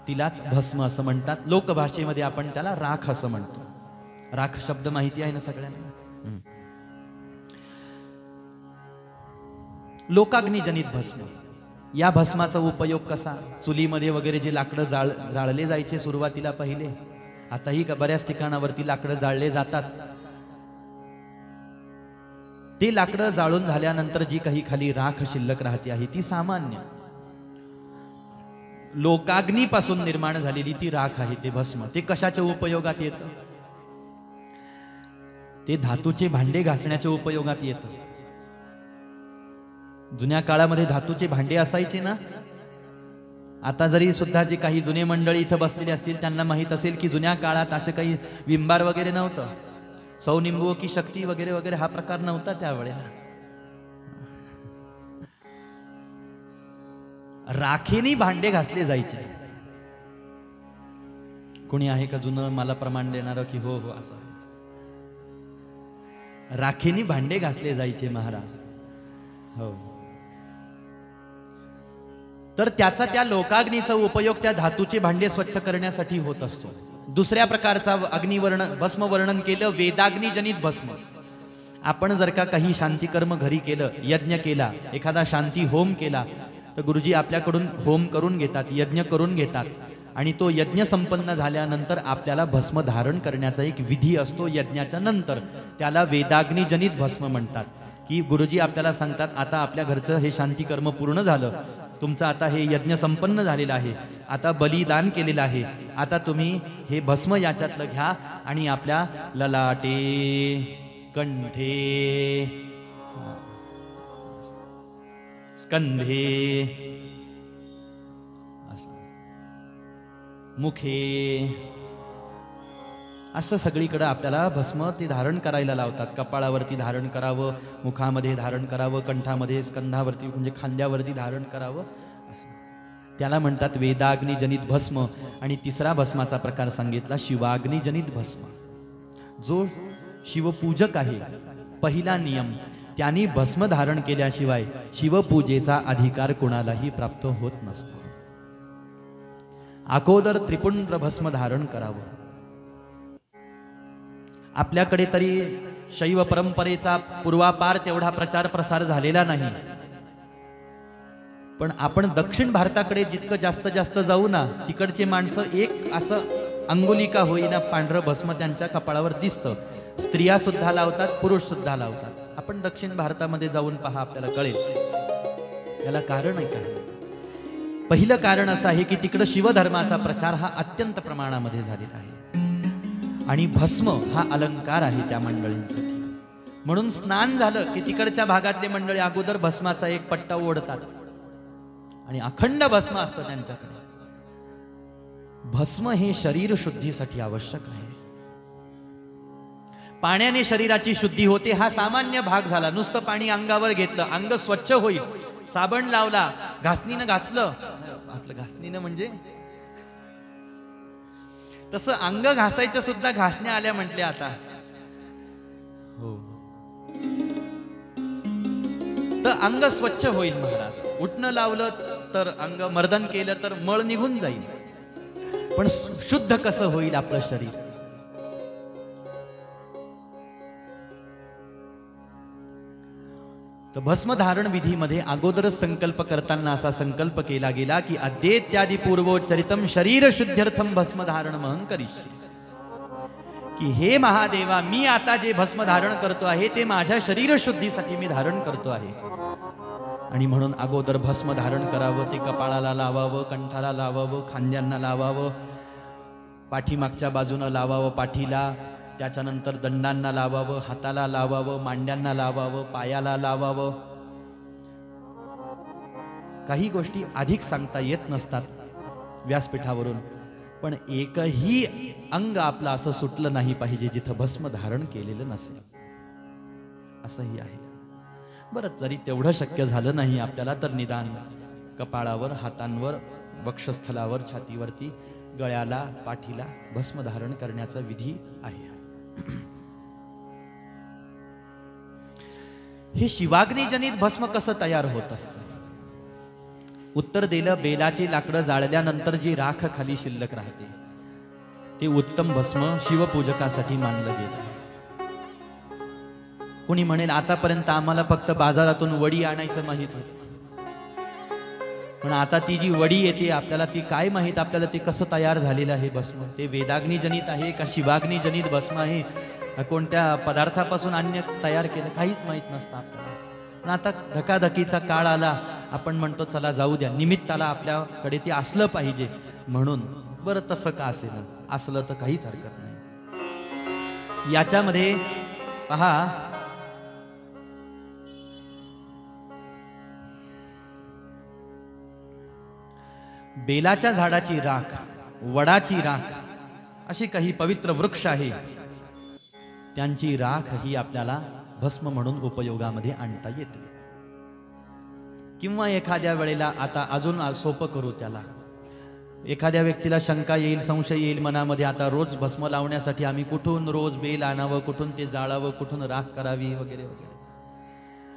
तिलाच भस्म असं म्हणतात. लोकभाषेमध्ये आपण त्याला राख असं म्हणतो. राख शब्द माहिती आहे ना सगळ्यांना? लोकाग्निजनित भस्म, या भस्माचा उपयोग कसा? चुलीमध्ये वगैरे जे लाकडं जाळले जायचे सुरुवातीला पहिले, आताही बऱ्याच ठिकाणावरती लाकडं जाळले जातात. ते लाकडं जाळून झाल्यानंतर जी काही खाली राख शिल्लक राहते आहे ती सामान्य लोकाग्नीपासून निर्माण झालेली ती राख आहे, ते भस्म. ते कशाच्या उपयोगात येतं? ते धातूचे भांडे घासण्याच्या उपयोगात येतं. जुन्या काळामध्ये धातूचे भांडे असायचे ना. आता जरी सुद्धा जे काही जुने मंडळी इथं बसलेले असतील त्यांना माहित असेल की जुन्या काळात असं काही विंबार वगैरे नव्हतं, सौनिंबू की शक्ती वगैरे वगैरे हा प्रकार नव्हता त्यावेळेला. राखेनी भांडे घासले जायचे. कोणी आहे का जुनं मला प्रमाण देणार की हो हो असं? राखेनी भांडे घासले जायचे महाराज. हो. तर त्याचा त्या लोकाग्नीचा उपयोग त्या धातूचे भांडे स्वच्छ करण्यासाठी होत असतो. दुसऱ्या प्रकारचा अग्निवर्णन भस्म वर्णन केलं, वेदाग्निजनित भस्म. आपण जर का काही शांतिकर्म घरी केलं, यज्ञ केला, एखादा शांती होम केला, तर गुरुजी आपल्याकडून होम करून घेतात, यज्ञ करून घेतात, आणि तो यज्ञ संपन्न झाल्यानंतर आपल्याला भस्म धारण करण्याचा एक विधी असतो यज्ञाच्या नंतर. त्याला वेदाग्निजनित भस्म म्हणतात. की गुरुजी आपल्याला सांगतात, आता आपल्या घरचं हे शांती कर्म पूर्ण झालं, तुमचं आता हे यज्ञ संपन्न झालेलं आहे, आता बलिदान केलेलं आहे, आता तुम्ही हे भस्म याच्यातलं घ्या आणि आपल्या ललाटे, कंठे, स्कंधे, मुखे, असं सगळीकडे आपल्याला भस्म ते धारण करायला लावतात. कपाळावरती धारण करावं, मुखामध्ये धारण करावं, कंठामध्ये, स्कंधावरती म्हणजे खांद्यावरती धारण करावं, त्याला म्हणतात वेदाग्निजनित भस्म. आणि तिसरा भस्माचा प्रकार सांगितला शिवाग्निजनित भस्म. जो शिवपूजक आहे, पहिला नियम, त्यांनी भस्म धारण केल्याशिवाय शिवपूजेचा अधिकार कोणालाही प्राप्त होत नसतो. अगोदर त्रिपुंड्र भस्म धारण करावं. आपल्याकडे तरी शैव परंपरेचा पूर्वापार तेवढा प्रचार प्रसार झालेला नाही, पण आपण दक्षिण भारताकडे जितकं जास्त जास्त जाऊ ना, तिकडचे माणसं एक असं अंगुलिका होईना पांढरं भस्म त्यांच्या कपाळावर दिसतं. स्त्रिया सुद्धा लावतात, पुरुष सुद्धा लावतात. आपण दक्षिण भारतामध्ये जाऊन पहा, आपल्याला कळेल. याला कारण आहे काय? पहिलं कारण असं आहे की तिकडं शिवधर्माचा प्रचार हा अत्यंत प्रमाणामध्ये झालेला आहे आणि भस्म हा अलंकार आहे त्या मंडळींसाठी. म्हणून स्नान झालं की तिकडच्या भागातले मंडळी अगोदर भस्माचा एक पट्टा ओढतात आणि अखंड भस्म असतं त्यांच्याकडे. भस्म हे शरीर शुद्धीसाठी आवश्यक आहे. पाण्याने शरीराची शुद्धी होते हा सामान्य भाग झाला. नुसतं पाणी अंगावर घेतलं, अंग स्वच्छ होईल. साबण लावला, घासणीनं घासलं, आपलं घासणीनं म्हणजे तसं अंग घासायचं सुद्धा घासण्या आल्या म्हटले आता. हो, तर अंग स्वच्छ होईल महाराज. उठणं लावलं तर अंग, मर्दन केलं तर मळ निघून जाईल. पण शुद्ध कसं होईल आपलं शरीर? तर भस्मधारण विधीमध्ये अगोदरच संकल्प करताना असा संकल्प केला गेला की अद्येत्यादि पूर्वोच्चरितम शरीर शुद्ध्यर्थम भस्मधारण महं करिष्ये. की हे महादेवा, मी आता जे भस्म धारण करतो आहे ते माझ्या शरीर शुद्धीसाठी मी धारण करतो आहे. आणि म्हणून अगोदर भस्म धारण करावं. ते कपाळाला लावावं, कंठाला लावावं, खांद्यांना लावावं, पाठीमागच्या बाजूनं लावावं पाठीला, त्याच्यानंतर दंडांना लावावं, हाताला लावावं, मांड्यांना लावावं, पायाला लावावं. काही गोष्टी अधिक सांगता येत नसतात व्यासपीठावरून, पण एकही अंग आपलं असं सुटलं नाही पाहिजे जिथं भस्म धारण केलेलं नसेल, असंही आहे. बरं, जरी तेवढं शक्य झालं नाही आपल्याला तर निदान कपाळावर, हातांवर, वक्षस्थलावर, छातीवरती, गळ्याला, पाठीला भस्म धारण करण्याचा विधी आहे. हे शिवाग्निजनित भस्म कसं तयार होत असतं? उत्तर दिलं, बेलाची लाकडं जाळल्यानंतर जी राख खाली शिल्लक राहते ते उत्तम भस्म शिवपूजकासाठी मानलं गेलं. कोणी म्हणेल आतापर्यंत आम्हाला फक्त बाजारातून वडी आणायचं माहित होतं, पण आता ती जी वडी येते आपल्याला ती काय माहित, आपल्याला ते कसं तयार झालेलं आहे भस्म? ते वेदाग्निजनित आहे का शिवाग्निजनित भस्म आहे, कोणत्या पदार्थापासून अन्य तयार केलं, काहीच माहित नसतं आपल्याला. पण आता धकाधकीचा काळ आला, आपण म्हणतो चला जाऊ द्या, निमित्ताला आपल्याकडे ते असलं पाहिजे म्हणून. बरं, तसं का असेल, असलं तर काहीच हरकत नाही. याच्यामध्ये पहा, बेलाच्या झाडाची राख, वडाची राख, असे काही पवित्र वृक्ष आहे, त्यांची राख ही आपल्याला भस्म म्हणून उपयोगामध्ये आणता येते. किंवा एखाद्या वेळेला आता अजून सोपं करू त्याला, एखाद्या व्यक्तीला शंका येईल, संशय येईल मनामध्ये, आता रोज भस्म लावण्यासाठी आम्ही कुठून रोज बेल आणावं, कुठून ते जाळावं, कुठून राख करावी वगैरे वगैरे.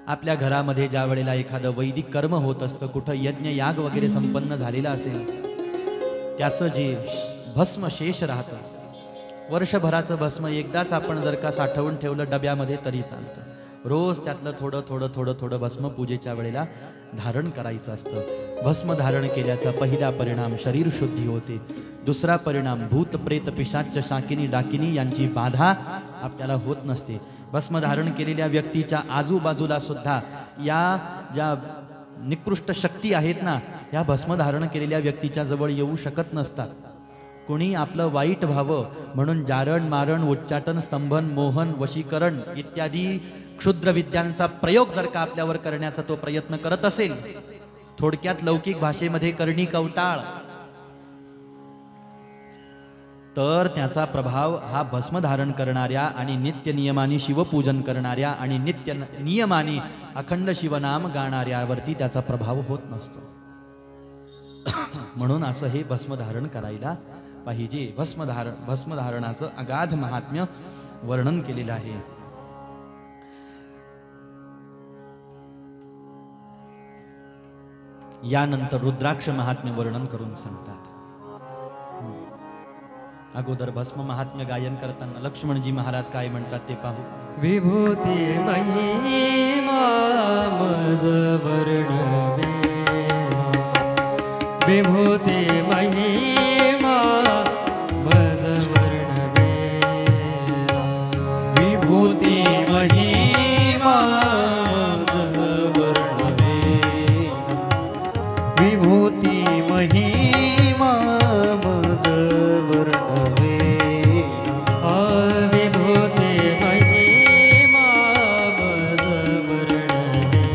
आपल्या घरामध्ये ज्या वेळेला एखादं वैदिक कर्म होत असतं, कुठं यज्ञ याग वगैरे संपन्न झालेला असेल, त्याचं जे भस्म शेष राहतं, वर्षभराचं भस्म एकदाच आपण जर का साठवून ठेवलं डब्यामध्ये तरी चालतं. रोज त्यातलं थोडं थोडं थोडं थोडं भस्म पूजेच्या वेळेला धारण करायचं असतं. भस्म धारण केल्याचा पहिला परिणाम शरीर शुद्धी होते. दुसरा परिणाम भूत प्रेत पिशाच शाकिनी डाकिनी यांची बाधा आपल्याला होत नसते. भस्म धारण केलेल्या व्यक्तीच्या आजूबाजूला सुद्धा या ज्या निकृष्ट शक्ती आहेत ना, या भस्म धारण केलेल्या व्यक्तीच्या जवळ येऊ शकत नसतात. कोणी आपलं वाईट व्हावं म्हणून जारण मारण उच्चाटन स्तंभन मोहन वशीकरण इत्यादी क्षुद्र विद्यांचा प्रयोग जर का आपल्यावर करण्याचा तो प्रयत्न करत असेल, थोडक्यात लौकिक भाषेमध्ये करणी कवटाळ, तर त्याचा प्रभाव हा भस्म धारण करणाऱ्या आणि नित्य नियमाने शिवपूजन करणाऱ्या आणि नित्य नियमाने अखंड शिवनाम गाणाऱ्यावरती त्याचा प्रभाव होत नसतो. म्हणून असं हे भस्म धारण करायला पाहिजे. भस्मधारणाचं अगाध महात्म्य वर्णन केलेलं आहे. यानंतर रुद्राक्ष महात्म्य वर्णन करून सांगतात. अगोदर भस्म महात्म्य गायन करताना लक्ष्मणजी महाराज काय म्हणतात ते पाहू. विभूती महिमा मज वर्णवे, विभूती महिमा मज वर्णवे, विभूती महिमा मज वर्णवे, विभूती महिमा मज वर्णवे, विभूती महिमा मज वर्णवे,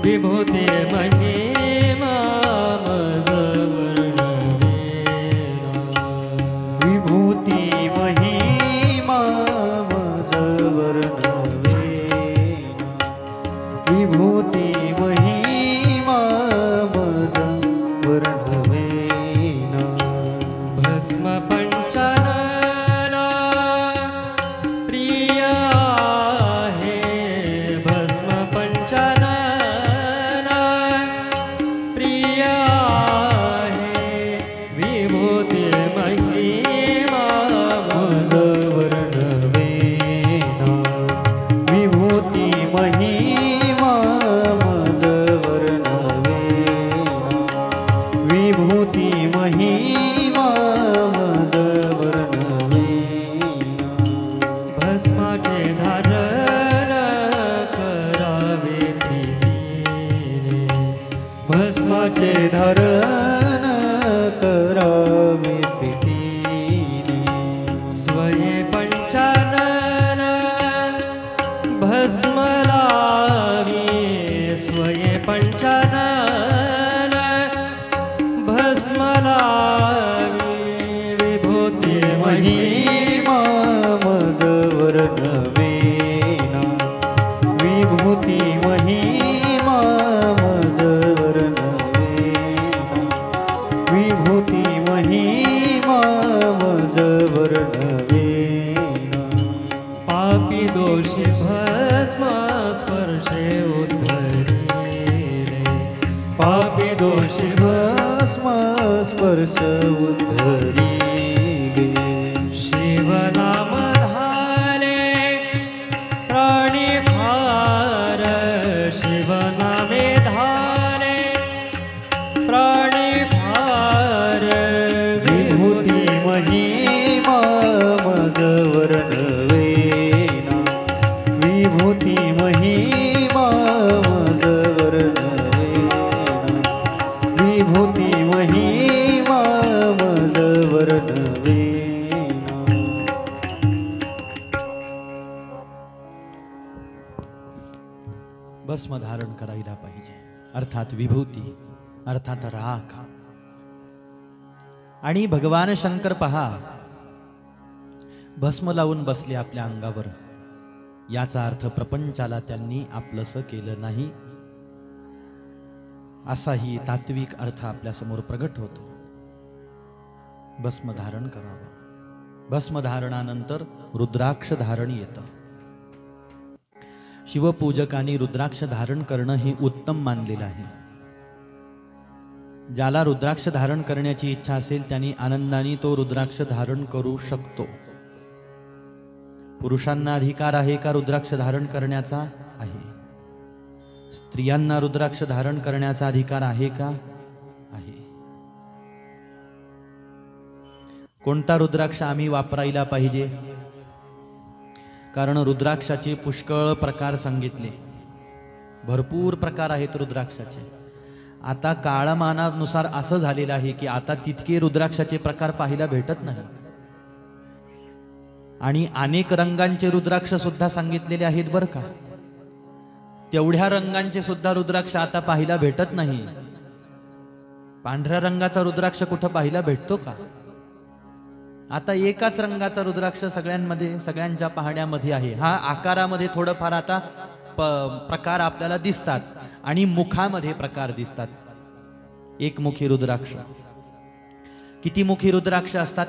विभूती महिमा मज वर्णवे, विभूती महिमा मज वर्णवे, विभूती महिमा मज वर्णवे, भस्म पंचानन प्रिय आहे, भस्म पंचानन प्रिय आहे, विभूती महिमा मज वर्णवे, विभूती महिमा मज वर्णवे, विभूती महिमा मज वर्णवे, भस्माचे धारण करावे प्रीतीने, भस्माचे धारण करावे प्रीतीने, स्वये पंचानन भस्म लावी, स्वये पंचानन भस्म लावी, विभूती महिमा मज वर्णवे, विभूती महिमा मज वर्णवे, विभूती महिमा मज वर्णवे, पापी दोषी भस्म स्पर्शे उद्धरिले, पापी दोषी भस्म स्पर्श उद्धरिले, शिवनाम धारे प्राणी फार, शिवनामे धारे प्राणी फार, विभूती महिमा मज वर्णवे, विभूती महिमा मज वर्णवे, विभूती महिमा मज वर्णवे. भस्म धारण करायला पाहिजे, अर्थात विभूती, अर्थात राख. आणि भगवान शंकर पहा भस्म लावून बसले आपल्या अंगावर, याचा अर्थ प्रपंचाला त्यांनी आपलंसं केलं नाही, असाही तात्विक अर्थ आपल्या समोर प्रगट होतो. भस्म धारण करावं. भस्म धारणानंतर रुद्राक्ष धारण येतं. शिवपूजकांनी रुद्राक्ष धारण करणं हे उत्तम मानलेलं आहे. ज्याला रुद्राक्ष धारण करण्याची इच्छा असेल त्यांनी आनंदाने तो रुद्राक्ष धारण करू शकतो. पुरुषांना अधिकार आहे का रुद्राक्ष धारण करण्याचा? आहे. स्त्रियांना रुद्राक्ष धारण करण्याचा अधिकार आहे का? आहे. कोणता रुद्राक्ष आम्ही वापरायला पाहिजे? कारण रुद्राक्षाचे पुष्कळ प्रकार सांगितले, भरपूर प्रकार आहेत रुद्राक्षाचे. आता काळमानानुसार असं झालेलं आहे की आता तितके रुद्राक्षाचे प्रकार पाहायला भेटत नाही, आणि अनेक रंगांचे रुद्राक्ष सुद्धा सांगितलेले आहेत बरं का. तेवढ्या रंगांचे सुद्धा रुद्राक्ष आता पाहायला भेटत नाही. पांढऱ्या रंगाचा रुद्राक्ष कुठं पाहायला भेटतो का? आता एकाच रंगाचा रुद्राक्ष सगळ्यांमध्ये, सगळ्यांच्या पाहण्यामध्ये आहे. हा आकारामध्ये थोडंफार आता प्रकार आपल्याला दिसतात आणि मुखामध्ये प्रकार दिसतात. एकमुखी रुद्राक्ष, किती मुखी रुद्राक्ष असतात?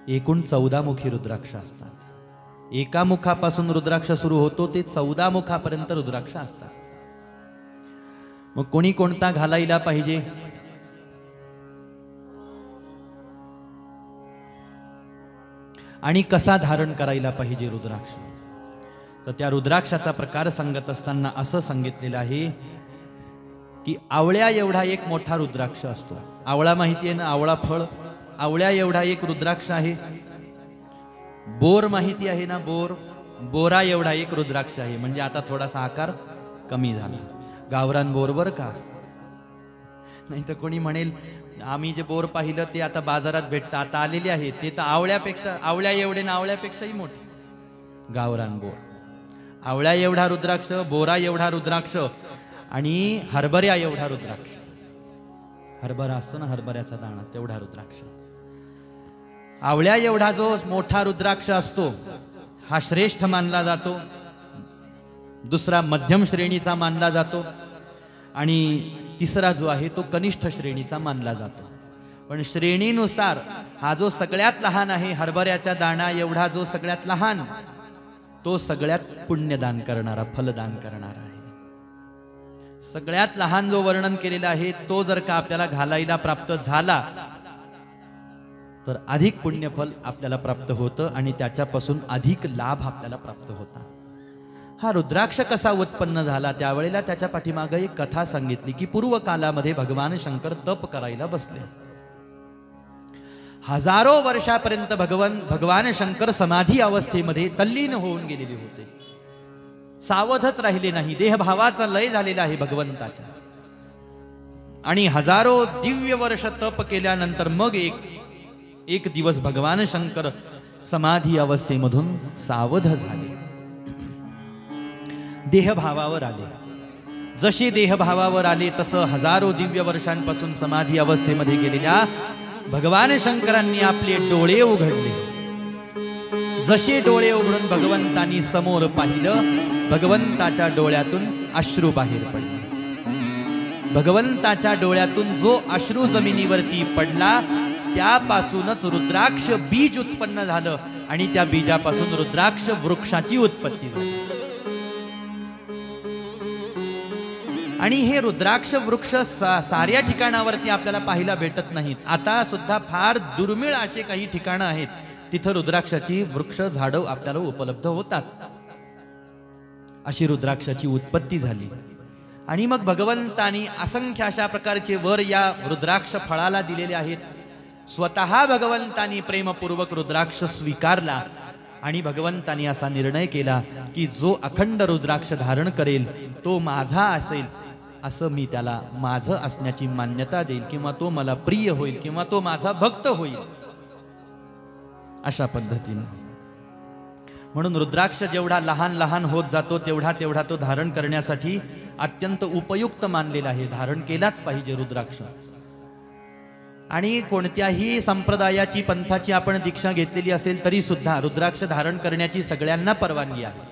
एकूण 14 मुखी रुद्राक्ष असतात. एका मुखापासून रुद्राक्ष सुरू होतो ते 14 मुखापर्यंत रुद्राक्ष असतात. मग कोणी कोणता घालायला पाहिजे? आणि कसा धारण करायला पाहिजे रुद्राक्ष? तर त्या रुद्राक्षाचा प्रकार सांगत असताना असं सांगितलेलं आहे की आवळ्या एवढा एक मोठा रुद्राक्ष असतो. आवळा माहिती आहे ना, आवळा फळ. आवळ्या एवढा एक रुद्राक्ष आहे. बोर माहिती आहे ना, बोर. बोरा एवढा एक रुद्राक्ष आहे. म्हणजे आता थोडासा आकार कमी झाला. गावरान बोर बर का. नाही तर कोणी म्हणेल आम्ही जे बोर पाहिलं ते आता बाजारात भेटतं, आता आलेले आहेत ते तर आवळ्यापेक्षा, आवळ्या एवढे ना आवळ्यापेक्षाही मोठे. गावरान बोर. आवळ्या एवढा रुद्राक्ष, बोरा एवढा रुद्राक्ष आणि हरभऱ्या एवढा रुद्राक्ष. हरभरा असतो ना, हरभऱ्याचा दाणा, तेवढा रुद्राक्ष. आवळ्या एवढा जो मोठा रुद्राक्ष असतो हा श्रेष्ठ मानला जातो. दुसरा मध्यम श्रेणीचा मानला जातो आणि तिसरा जो आहे तो कनिष्ठ श्रेणीचा मानला जातो. पण श्रेणीनुसार हा जो सगळ्यात लहान आहे, हरभऱ्याचा दाणा एवढा जो सगळ्यात लहान, तो सगळ्यात पुण्यदान करणारा, फलदान करणारा आहे. सगळ्यात लहान जो वर्णन केलेला आहे तो जर का आपल्याला घालायला प्राप्त झाला तर अधिक पुण्यफल आपल्याला प्राप्त होतं आणि त्याच्यापासून अधिक लाभ आपल्याला प्राप्त होता. हा रुद्राक्ष कसा उत्पन्न झाला त्यावेळेला त्याच्या पाठीमागे एक कथा सांगितली की पूर्व कालामध्ये भगवान शंकर तप करायला बसले. हजारो वर्षापर्यंत भगवान शंकर समाधी अवस्थेमध्ये तल्लीन होऊन गेलेले होते. सावधच राहिले नाही. देहभावाचा लय झालेला आहे भगवंताच्या. आणि हजारो दिव्य वर्ष तप केल्यानंतर मग एक दिवस भगवान शंकर समाधी अवस्थेमधून सावध झाले. देहभावावर आले. जसे देहभावावर आले तसं हजारो दिव्य वर्षांपासून समाधी अवस्थेमध्ये गेलेल्या भगवान शंकरांनी आपले डोळे उघडले. जसे डोळे उघडून भगवंतांनी समोर पाहिलं, भगवंताच्या डोळ्यातून अश्रू बाहेर पडले. भगवंताच्या डोळ्यातून जो अश्रू जमिनीवरती पडला त्यापासूनच रुद्राक्ष बीज उत्पन्न झालं आणि त्या बीजापासून रुद्राक्ष वृक्षाची उत्पत्ती झाली. आणि हे रुद्राक्ष वृक्ष साऱ्या ठिकाणावरती आपल्याला पाहायला भेटत नाहीत. आता सुद्धा फार दुर्मिळ असे काही ठिकाणं आहेत तिथं रुद्राक्षाची वृक्ष झाडं आपल्याला उपलब्ध होतात. अशी रुद्राक्षाची उत्पत्ती झाली. आणि मग भगवंतानी असंख्य अशा प्रकारचे वर या रुद्राक्ष फळाला दिलेले आहेत. स्वतः भगवंतानी प्रेमपूर्वक रुद्राक्ष स्वीकारला आणि भगवंतानी असा निर्णय केला की जो अखंड रुद्राक्ष धारण करेल तो माझा असेल, असं मी त्याला माझं असण्याची मान्यता देईल, किंवा तो मला प्रिय होईल, किंवा तो माझा भक्त होईल, अशा पद्धतीने. म्हणून रुद्राक्ष जेवढा लहान लहान होत जातो तेवढा तो धारण करण्यासाठी अत्यंत उपयुक्त मानलेला आहे. धारण केलाच पाहिजे रुद्राक्ष. आणि कोणत्याही संप्रदायाची, पंथाची आपण दीक्षा घेतलेली असेल तरी सुद्धा रुद्राक्ष धारण करण्याची सगळ्यांना परवानगी आहे.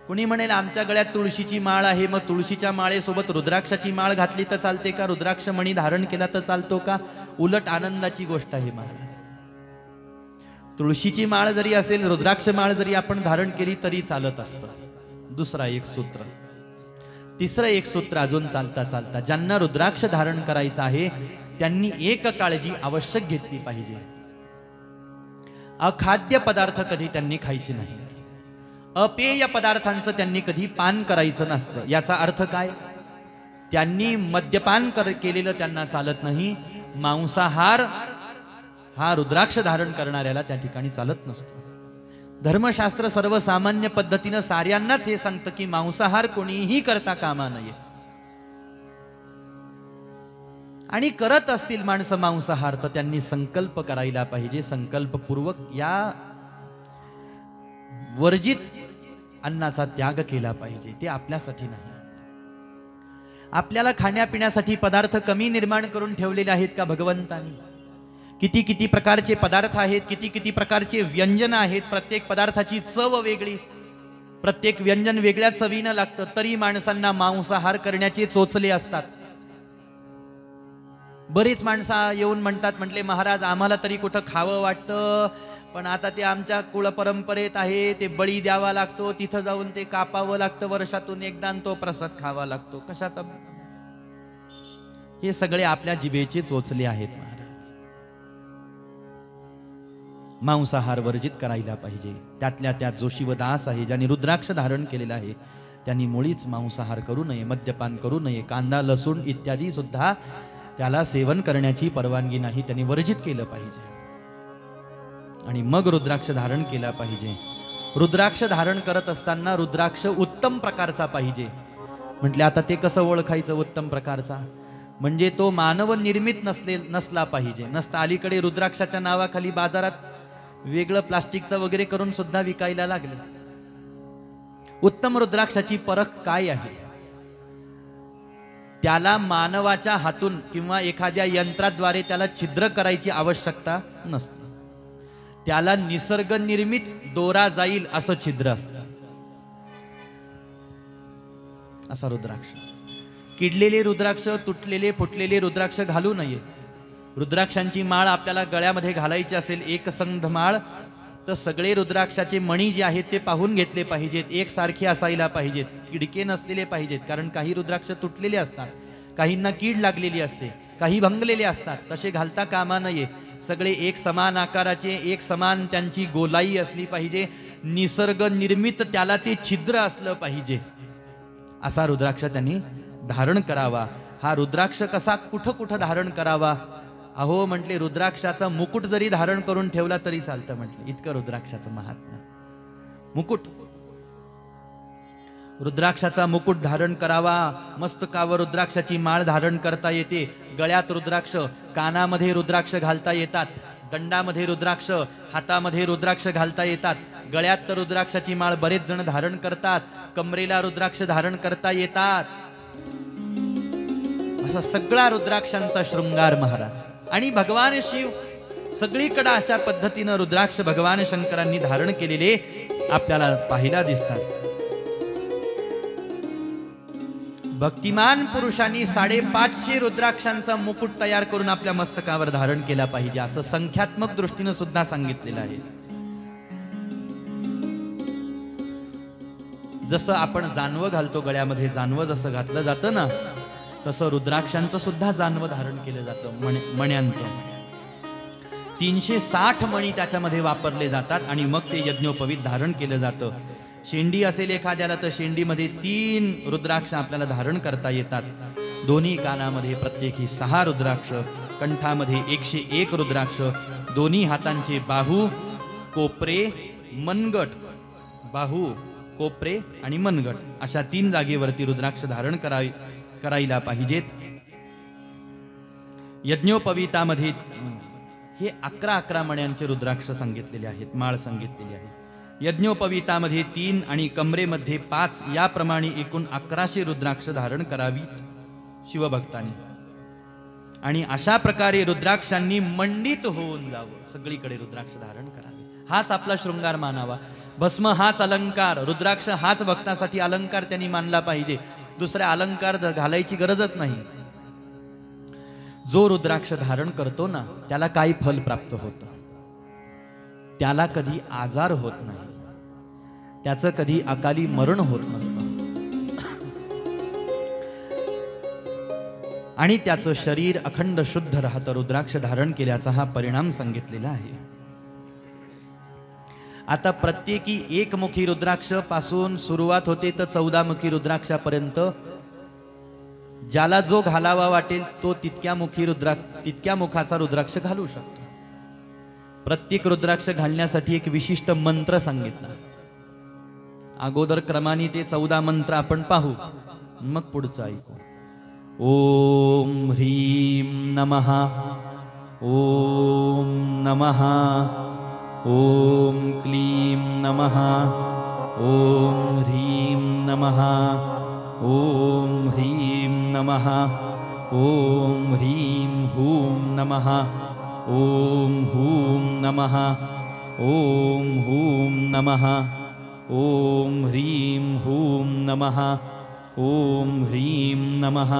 कुणी म्हणेल आमच्या गळ्यात तुळशीची माळ आहे, मग तुळशीच्या माळेसोबत रुद्राक्षाची माळ घातली तर चालते का? रुद्राक्ष मणी धारण केला तर चालतो का? उलट आनंदाची गोष्ट आहे महाराज. तुळशीची माळ जरी असेल, रुद्राक्ष माळ जरी आपण धारण केली तरी चालत असतं. दुसरा एक सूत्र. तिसरं एक सूत्र अजून चालता चालता, ज्यांना रुद्राक्ष धारण करायचं आहे त्यांनी एक काळजी आवश्यक घेतली पाहिजे. अखाद्य पदार्थ कधी त्यांनी खायचे नाही. अपेय पदार्थांचं त्यांनी कधी पान करायचं नसतं. याचा अर्थ काय? त्यांनी मद्यपान केलेलं त्यांना चालत नाही. मांसाहार हा रुद्राक्ष धारण करणाऱ्याला त्या ठिकाणी चालत नसतो. धर्मशास्त्र सर्वसामान्य पद्धतीनं साऱ्यांनाच हे सांगतं की मांसाहार कोणीही करता कामा नये. आणि करत असतील माणसं मांसाहार तर त्यांनी संकल्प करायला पाहिजे. संकल्पपूर्वक या वर्जित अन्नाचा त्याग केला पाहिजे. ते आपल्यासाठी नाही. आपल्याला खाण्यापिण्यासाठी पदार्थ कमी निर्माण करून ठेवलेले आहेत का भगवंतानी? किती किती प्रकारचे पदार्थ आहेत, किती किती प्रकारचे व्यंजन आहेत. प्रत्येक पदार्थाची चव वेगळी, प्रत्येक व्यंजन वेगळ्या चवीनं लागतं. तरी माणसांना मांसाहार करण्याचे चोचले असतात. बरीच माणसं येऊन म्हणतात, म्हटले महाराज आम्हाला तरी कुठं खावं वाटतं, पण आता ते आमच्या कुळ परंपरेत आहे, ते बळी द्यावा लागतो, तिथं जाऊन ते कापावं लागतं वर्षातून एकदा, तो प्रसाद खावा लागतो. कशाचा? हे सगळे आपल्या जिभेचे चोचले आहेत महाराज. मांसाहार वर्जित करायला पाहिजे. त्यातल्या त्यात जो शिवदास आहे, ज्यांनी रुद्राक्ष धारण केलेला आहे, त्यांनी मुळीच मांसाहार करू नये, मद्यपान करू नये, कांदा लसूण इत्यादी सुद्धा त्याला सेवन करण्याची परवानगी नाही, त्यांनी वर्जित केलं पाहिजे. आणि मग रुद्राक्ष धारण केला पाहिजे. रुद्राक्ष धारण करत असताना रुद्राक्ष उत्तम प्रकारचा पाहिजे. म्हटले आता ते कसं ओळखायचं उत्तम प्रकारचा? म्हणजे तो मानव निर्मित नसला पाहिजे. नसता अलीकडे रुद्राक्षाच्या नावाखाली बाजारात वेगळं प्लास्टिकचं वगैरे करून सुद्धा विकायला लागले. उत्तम रुद्राक्षाची परख काय आहे? त्याला मानवाच्या हातून किंवा एखाद्या यंत्राद्वारे त्याला छिद्र करायची आवश्यकता नसते. त्याला निसर्ग निर्मित दोरा जाईल असं छिद्र असतं. असा रुद्राक्ष. किडलेले रुद्राक्ष, तुटलेले फुटलेले रुद्राक्ष घालू नये. रुद्राक्षांची माळ आपल्याला गळ्यामध्ये घालायची असेल, एक संध माळ, तर सगळे रुद्राक्षाचे मणी जे आहेत ते पाहून घेतले पाहिजेत, एकसारखे असायला पाहिजेत, किडके नसलेले पाहिजेत. कारण काही रुद्राक्ष तुटलेले असतात, काहींना कीड लागलेली असते, काही भंगलेले असतात. तसे घालता कामा नये. सगळे एक समान आकाराचे, एक समान त्यांची गोलाई असली पाहिजे. निसर्ग निर्मित त्याला ते छिद्र असलं पाहिजे. असा रुद्राक्ष त्यांनी धारण करावा. हा रुद्राक्ष कसा कुठं कुठं धारण करावा? अहो म्हटले रुद्राक्षाचा मुकुट जरी धारण करून ठेवला तरी चालतं. म्हटले इतकं रुद्राक्षाचं महात्म्य. मुकुट, रुद्राक्षाचा मुकुट धारण करावा. मस्तकावर रुद्राक्षाची माळ धारण करता येते. गळ्यात रुद्राक्ष, कानामध्ये रुद्राक्ष घालता येतात, दंडामध्ये रुद्राक्ष, हातामध्ये रुद्राक्ष घालता येतात. गळ्यात तर रुद्राक्षाची माळ बरेच जण धारण करतात, कमरेला रुद्राक्ष धारण करता येतात. असा सगळा रुद्राक्षांचा शृंगार महाराज. आणि भगवान शिव सगळीकडे अशा पद्धतीनं रुद्राक्ष भगवान शंकरांनी धारण केलेले आपल्याला पाहायला दिसतात. भक्तिमान पुरुषांनी 550 रुद्राक्षांचा मुकुट तयार करून आपल्या मस्तकावर धारण केला पाहिजे, असं संख्यात्मक दृष्टीने सुद्धा सांगितलेलं आहे. जसं आपण जानवं घालतो गळ्यामध्ये, जानवं जसं घातलं जातं ना, तसं रुद्राक्षांचं सुद्धा जानवं धारण केलं जातं. मण्यांचं 360 मणी त्याच्यामध्ये वापरले जातात आणि मग ते यज्ञोपवीत धारण केलं जातं. शेंडी असेल एखाद्याला तर शेंडीमध्ये 3 रुद्राक्ष आपल्याला धारण करता येतात. दोन्ही कानामध्ये प्रत्येकी 6 रुद्राक्ष, कंठामध्ये 101 रुद्राक्ष, दोन्ही हातांचे बाहू, कोपरे, मनगट, बाहू, कोपरे आणि मनगट अशा 3 जागेवरती रुद्राक्ष धारण करायला पाहिजेत. यज्ञोपवीतामध्ये हे 11 मण्यांचे रुद्राक्ष सांगितलेले आहेत, माळ सांगितलेली आहे. यज्ञोपवीतामध्ये 3 आणि कमरेमध्ये 5 याप्रमाणे एकूण 1100 रुद्राक्ष धारण करावीत शिवभक्तांनी. आणि अशा प्रकारे रुद्राक्षांनी मंडित होऊन जावं, सगळीकडे रुद्राक्ष धारण करावे. हाच आपला शृंगार मानावा. भस्म हाच अलंकार, रुद्राक्ष हाच भक्तासाठी अलंकार त्यांनी मानला पाहिजे. दुसऱ्या अलंकार घालायची गरजच नाही. जो रुद्राक्ष धारण करतो ना त्याला काही फल प्राप्त होतं. त्याला कधी आजार होत नाही, त्याचं कधी अकाली मरण होत नसतं आणि त्याचं शरीर अखंड शुद्ध राहतं. रुद्राक्ष धारण केल्याचा हा परिणाम सांगितलेला आहे. आता प्रत्येकी 1 मुखी रुद्राक्ष पासून सुरुवात होते तर 14 मुखी रुद्राक्षापर्यंत ज्याला जो घालावा वाटेल तो तितक्या मुखाचा रुद्राक्ष घालू शकतो. प्रत्येक रुद्राक्ष घालण्यासाठी एक विशिष्ट मंत्र सांगितला. अगोदर क्रमाने ते 14 मंत्र आपण पाहू, मग पुढचं ऐकू. ओम ह्रीं नमः, ओम नमः, ओम क्लीं नमः, ओम ह्रीं नमः, ओम ह्रीं नमः, ओम ह्रीं हूं नमः, ओम हूं नमः, ओम हूं नमः, ओम ह्रीं हूं नमः, ओम ह्रीं नमः,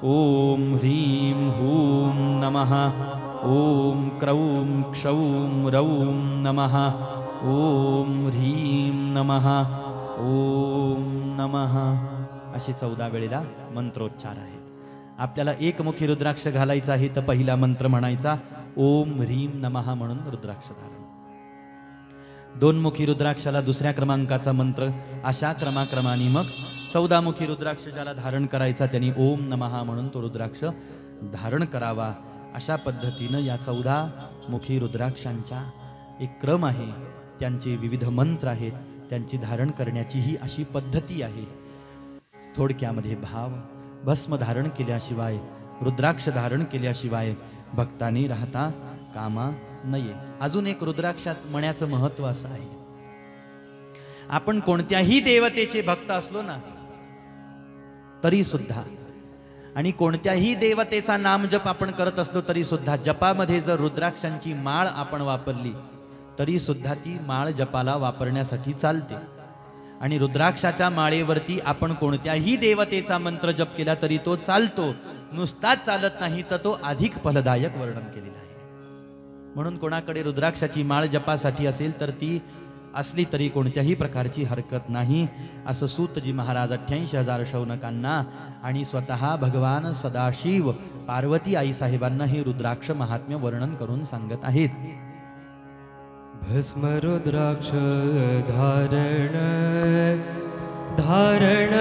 ओम ह्रीं हूं नमः, ओम क्रौं क्षौं रौं नमः, ओम ह्रीं नमः, ओम नमः. अशी 14 वेळेला मंत्रोच्चार आहेत. आपल्याला एकमुखी रुद्राक्ष घालायचा आहे तर पहिला मंत्र म्हणायचा ओम ह्रीम नमः म्हणून रुद्राक्ष धारण. दोनमुखी रुद्राक्षाला दुसऱ्या क्रमांकाचा मंत्र, अशा क्रमाक्रमाने मग 14 मुखी रुद्राक्ष ज्याला धारण करायचा त्यांनी ओम नमः म्हणून तो रुद्राक्ष धारण करावा. अशा पद्धतीनं या 14 मुखी रुद्राक्षांच्या एक क्रम आहे, त्यांचे विविध मंत्र आहेत, त्यांची धारण करण्याची ही अशी पद्धती आहे. थोडक्यामध्ये भाव, भस्म धारण केल्याशिवाय, रुद्राक्ष धारण केल्याशिवाय भक्तांनी राहता कामा नये. अजून एक रुद्राक्षात मण्याचं महत्व असं आहे, आपण कोणत्याही देवतेचे भक्त असलो ना तरी सुद्धा, आणि कोणत्याही देवतेचा नामजप आपण करत असलो तरी सुद्धा, जपामध्ये जर रुद्राक्षांची माळ आपण वापरली तरी सुद्धा ती माळ जपाला वापरण्यासाठी चालते. आणि रुद्राक्षाच्या माळेवरती आपण कोणत्याही देवतेचा मंत्र जप केला तरी तो चालतो, नुसताच चालत नाही तर तो अधिक फलदायक वर्णन केलेला आहे. म्हणून कोणाकडे रुद्राक्षाची माळ जपासाठी असेल तर ती असली तरी कोणत्याही प्रकारची हरकत नाही, असं सूतजी महाराज 88,000 शौनकांना आणि स्वतः भगवान सदाशिव पार्वती आई साहेबांना हे रुद्राक्ष महात्म्य वर्णन करून सांगत आहेत. भस्म रुद्राक्ष धारण धारण,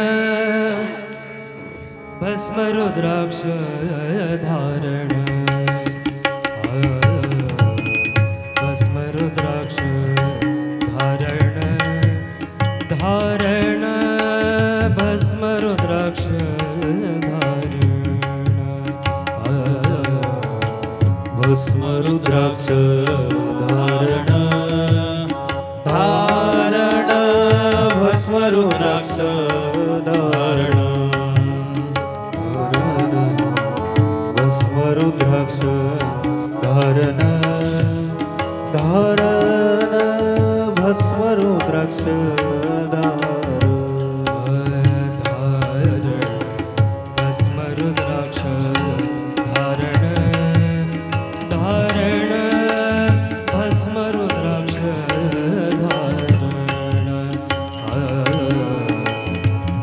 भस्म रुद्राक्ष धारण, भस्म रुद्राक्ष धारण धारण, भस्म रुद्राक्ष धारण, भस्म रुद्राक्ष धारण धारण, भस्म रुद्राक्ष धारण भस्म रुद्राक्ष धारण धारण, भस्म रुद्राक्ष भस्म रुद्राक्ष धारण धारण, भस्म रुद्राक्ष धारण,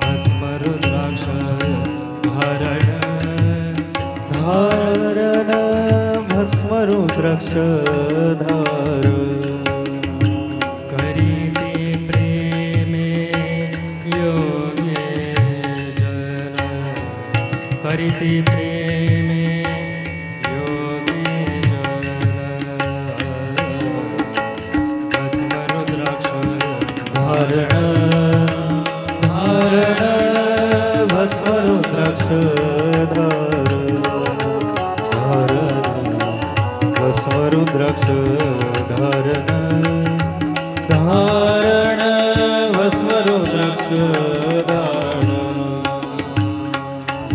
भस्म रुद्राक्ष धारण धारण, भस्म रुद्राक्ष धारण. करीते प्रेमे योगे जन, करीते प्रेमे योगे जन, भस्म रुद्राक्ष धारण धारण, भस्म रुद्राक्ष धारण धारण, भस्म रुद्राक्ष धारण धारण, भस्म रुद्राक्ष धारण.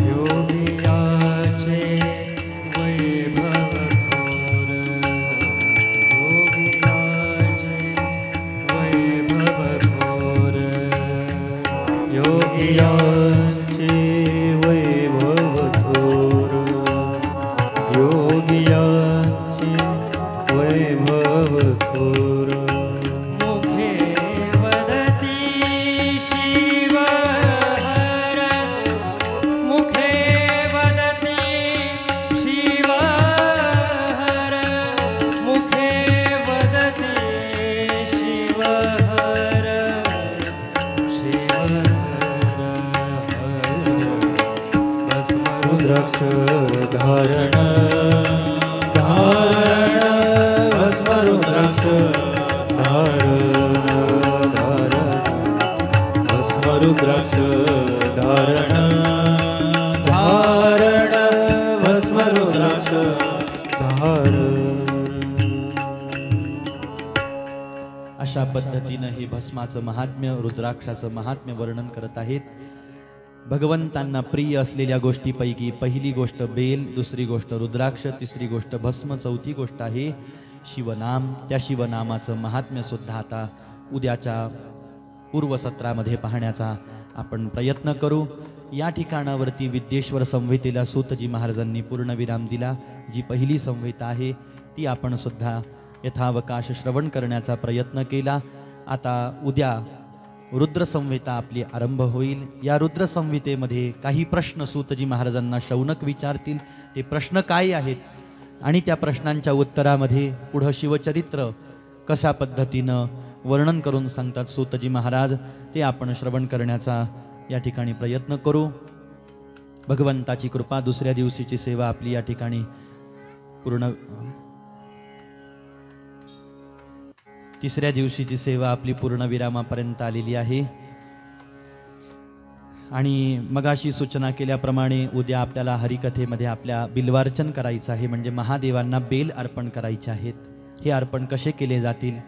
योगियाचे वैभव थोर, योगियाचे वैभव थोर, योगियांचे वैभव थोर, योगियांचे वैभव थोर. मुखे वदति शिव हर, मुखे वदति शिव हर, मुखे वदति शिव हर, शिव हर, भस्म रुद्राक्ष धारण धारण, भस्म रुद्राक्ष धारण धारण, भस्म रुद्राक्ष धारण धारण, भस्म रुद्राक्ष धारण. अशा पद्धतीनं हे भस्माचं महात्म्य, रुद्राक्षाचं महात्म्य वर्णन करत आहेत. भगवंतांना प्रिय असलेल्या गोष्टीपैकी पहिली गोष्ट बेल, दुसरी गोष्ट रुद्राक्ष, तिसरी गोष्ट भस्म, चौथी गोष्ट आहे शिवनाम. त्या शिवनामाचं महात्म्य सुद्धा आता उद्याच्या पूर्वसत्रामध्ये पाहण्याचा आपण प्रयत्न करू. या ठिकाणावरती विद्येश्वर संहितेला सूतजी महाराजांनी पूर्णविराम दिला. जी पहिली संहिता आहे ती आपण सुद्धा यथावकाश श्रवण करण्याचा प्रयत्न केला. आता उद्या रुद्रसंहिता आपली आरंभ होईल. या रुद्रसंहितेमध्ये काही प्रश्न सूतजी महाराजांना शौनक विचारतील. ते प्रश्न काय आहेत आणि त्या प्रश्नांच्या उत्तरामध्ये पुढं शिवचरित्र कशा पद्धतीनं वर्णन करून सांगतात सूतजी महाराज, ते आपण श्रवण करण्याचा या ठिकाणी प्रयत्न करू. भगवंताची कृपा, दुसऱ्या दिवशीची सेवा आपली या ठिकाणी पूर्ण, तिसऱ्या दिवशीची सेवा आपली पूर्ण विरामापर्यंत आलेली आहे. आणि मगाशी सूचना केल्याप्रमाणे उद्या आपल्याला हरिकथेमध्ये आपल्या बिल्वार्चन करायचं आहे, म्हणजे महादेवांना बेल अर्पण करायचे आहेत. हे अर्पण कसे केले जातील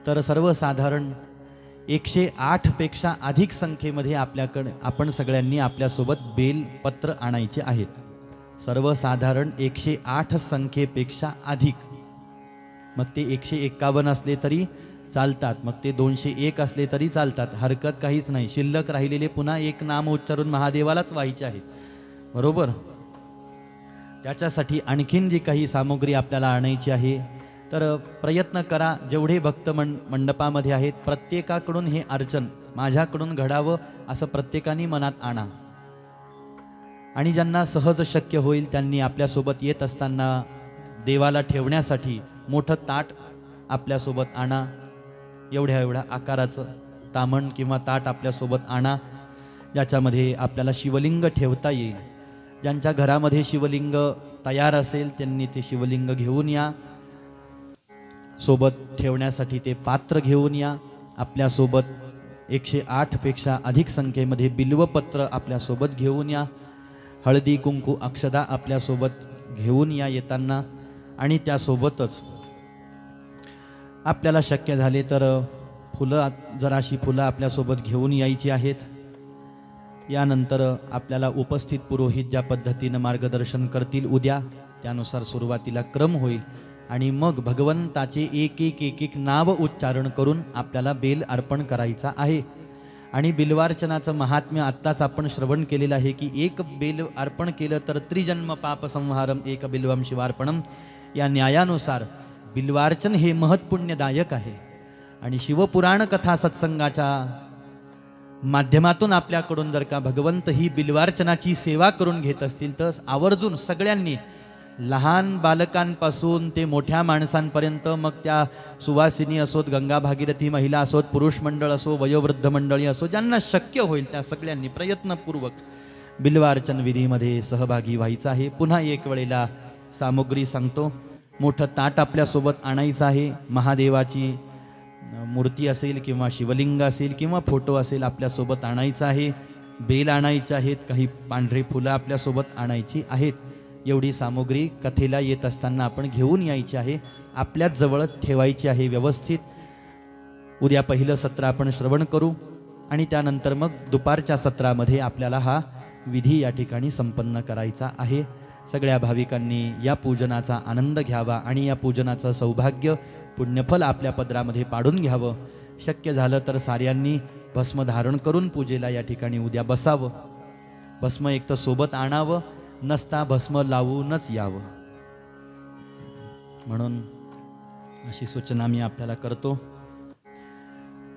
तर सर्वसाधारण 108 पेक्षा अधिक संख्येमध्ये आपल्याकडे आपण सगळ्यांनी आपल्यासोबत बेलपत्र आणायचे आहेत. सर्वसाधारण 108 संख्येपेक्षा अधिक. मग ते 151 असले तरी चालतात, मग ते 201 असले तरी चालतात, हरकत काहीच नाही. शिल्लक राहिलेले पुन्हा एक नाम उच्चारून महादेवालाच व्हायचे आहेत, बरोबर. त्याच्यासाठी आणखीन जी काही सामग्री आपल्याला आणायची आहे तर प्रयत्न करा, जेवढे भक्त मंडपामध्ये आहेत प्रत्येकाकडून हे अर्चन माझ्याकडून घडावं असं प्रत्येकाने मनात आणा. आणि ज्यांना सहज शक्य होईल त्यांनी आपल्यासोबत येत असताना देवाला ठेवण्यासाठी मोठं ताट आपल्यासोबत आणा. एवढ्या आकाराचं तामण किंवा ताट आपल्यासोबत आणा, ज्याच्यामध्ये आपल्याला शिवलिंग ठेवता येईल. ज्यांच्या घरामध्ये शिवलिंग तयार असेल त्यांनी ते शिवलिंग घेऊन या. सोबत ठेवण्यासाठी ते पात्र घेऊन या. आपल्यासोबत 108 पेक्षा अधिक संख्येमध्ये बिल्वपत्र आपल्यासोबत घेऊन या. हळदी कुंकू अक्षदा आपल्यासोबत घेऊन या येताना. आणि त्यासोबतच आपल्याला शक्य झाले तर फुलं, जराशी फुलं आपल्यासोबत घेऊन यायची आहेत. यानंतर आपल्याला उपस्थित पुरोहित ज्या पद्धतीनं मार्गदर्शन करतील उद्या त्यानुसार सुरुवातीला क्रम होईल आणि मग भगवंताचे एक एक नाव उच्चारण करून आपल्याला बेल अर्पण करायचा आहे. आणि बिल्वार्चनाचं महात्म्य आत्ताच आपण श्रवण केलेलं आहे की एक बेल अर्पण केलं तर त्रिजन्म पाप संहारम एक बिल्वम शिवार्पणम. या न्यायानुसार बिल्वार्चन हे महत्पुण्यदायक आहे. आणि शिवपुराण कथा सत्संगाच्या माध्यमातून आपल्याकडून जर का भगवंत ही बिल्वार्चनाची सेवा करून घेत असतील तर आवर्जून सगळ्यांनी, लहान बालकांपासून ते मोठ्या माणसांपर्यंत, मग त्या सुवासिनी असोत, गंगा भागीरथी महिला असोत, पुरुष मंडळ असो, वयोवृद्ध मंडळी असो, ज्यांना शक्य होईल त्या सगळ्यांनी प्रयत्नपूर्वक बिल्वार्चन विधीमध्ये सहभागी व्हायचं आहे. पुन्हा एक वेळेला सामग्री सांगतो. मोठं ताट आपल्यासोबत आणायचं आहे. महादेवाची मूर्ती असेल किंवा शिवलिंग असेल किंवा फोटो असेल आपल्यासोबत आणायचं आहे. बेल आणायचे आहेत, काही पांढरे फुलं आपल्यासोबत आणायची आहेत. एवढी सामग्री कथेला येत असताना आपण घेऊन यायची आहे, आपल्याच जवळ ठेवायची आहे व्यवस्थित. उद्या पहिलं सत्र आपण श्रवण करू आणि त्यानंतर मग दुपारच्या सत्रामध्ये आपल्याला हा विधी या ठिकाणी संपन्न करायचा आहे. सगळ्या भाविकांनी या पूजनाचा आनंद घ्यावा आणि या पूजनाचं सौभाग्य पुण्यफल आपल्या पदरामध्ये पाडून घ्यावं. शक्य झालं तर साऱ्यांनी भस्म धारण करून पूजेला या ठिकाणी उद्या बसावं. भस्म एक तर सोबत आणावं, नसता भस्म लावूनच यावं. म्हणून अशी सूचना मी आपल्याला करतो.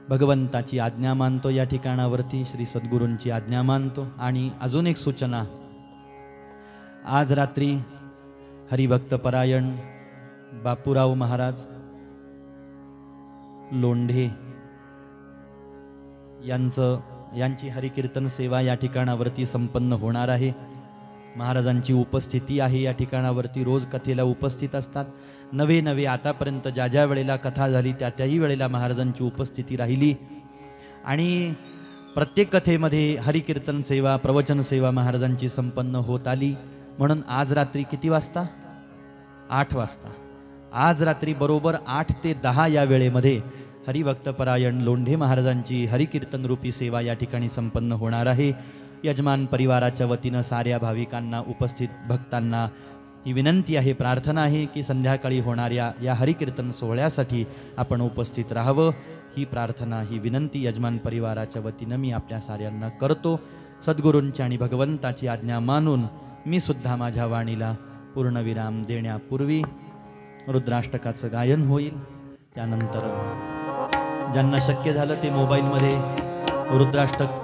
भगवंताची आज्ञा मानतो या ठिकाणावरती, श्री सद्गुरूंची आज्ञा मानतो. आणि अजून एक सूचना, आज रात्री हरिभक्तपरायण बापूराव महाराज लोंढे यांची हरिकीर्तन सेवा या ठिकाणावरती संपन्न होणार आहे. महाराजांची उपस्थिती आहे या ठिकाणावरती. रोज कथेला उपस्थित असतात. नवे आतापर्यंत ज्या वेळेला कथा झाली त्याही वेळेला महाराजांची उपस्थिती राहिली. आणि प्रत्येक कथेमध्ये हरिकीर्तन सेवा, प्रवचन सेवा महाराजांची संपन्न होत आली. म्हणून आज रात्री किती वाजता? 8 वाजता. आज रात्री बरोबर 8 ते 10 या वेळेमध्ये हरिभक्तपरायण लोंढे महाराजांची हरिकीर्तन रूपी सेवा या ठिकाणी संपन्न होणार आहे. यजमान परिवाराच्या वतीनं साऱ्या भाविकांना, उपस्थित भक्तांना ही विनंती आहे, प्रार्थना आहे की संध्याकाळी होणाऱ्या या हरिकीर्तन सोहळ्यासाठी आपण उपस्थित राहावं. ही प्रार्थना, ही विनंती यजमान परिवाराच्या वतीनं मी आपल्या साऱ्यांना करतो. सद्गुरूंची आणि भगवंताची आज्ञा मानून मी सुद्धा माझ्या वाणीला पूर्णविराम देण्यापूर्वी रुद्राष्टकाचं गायन होईल. त्यानंतर ज्यांना शक्य झालं ते मोबाईलमध्ये रुद्राष्टक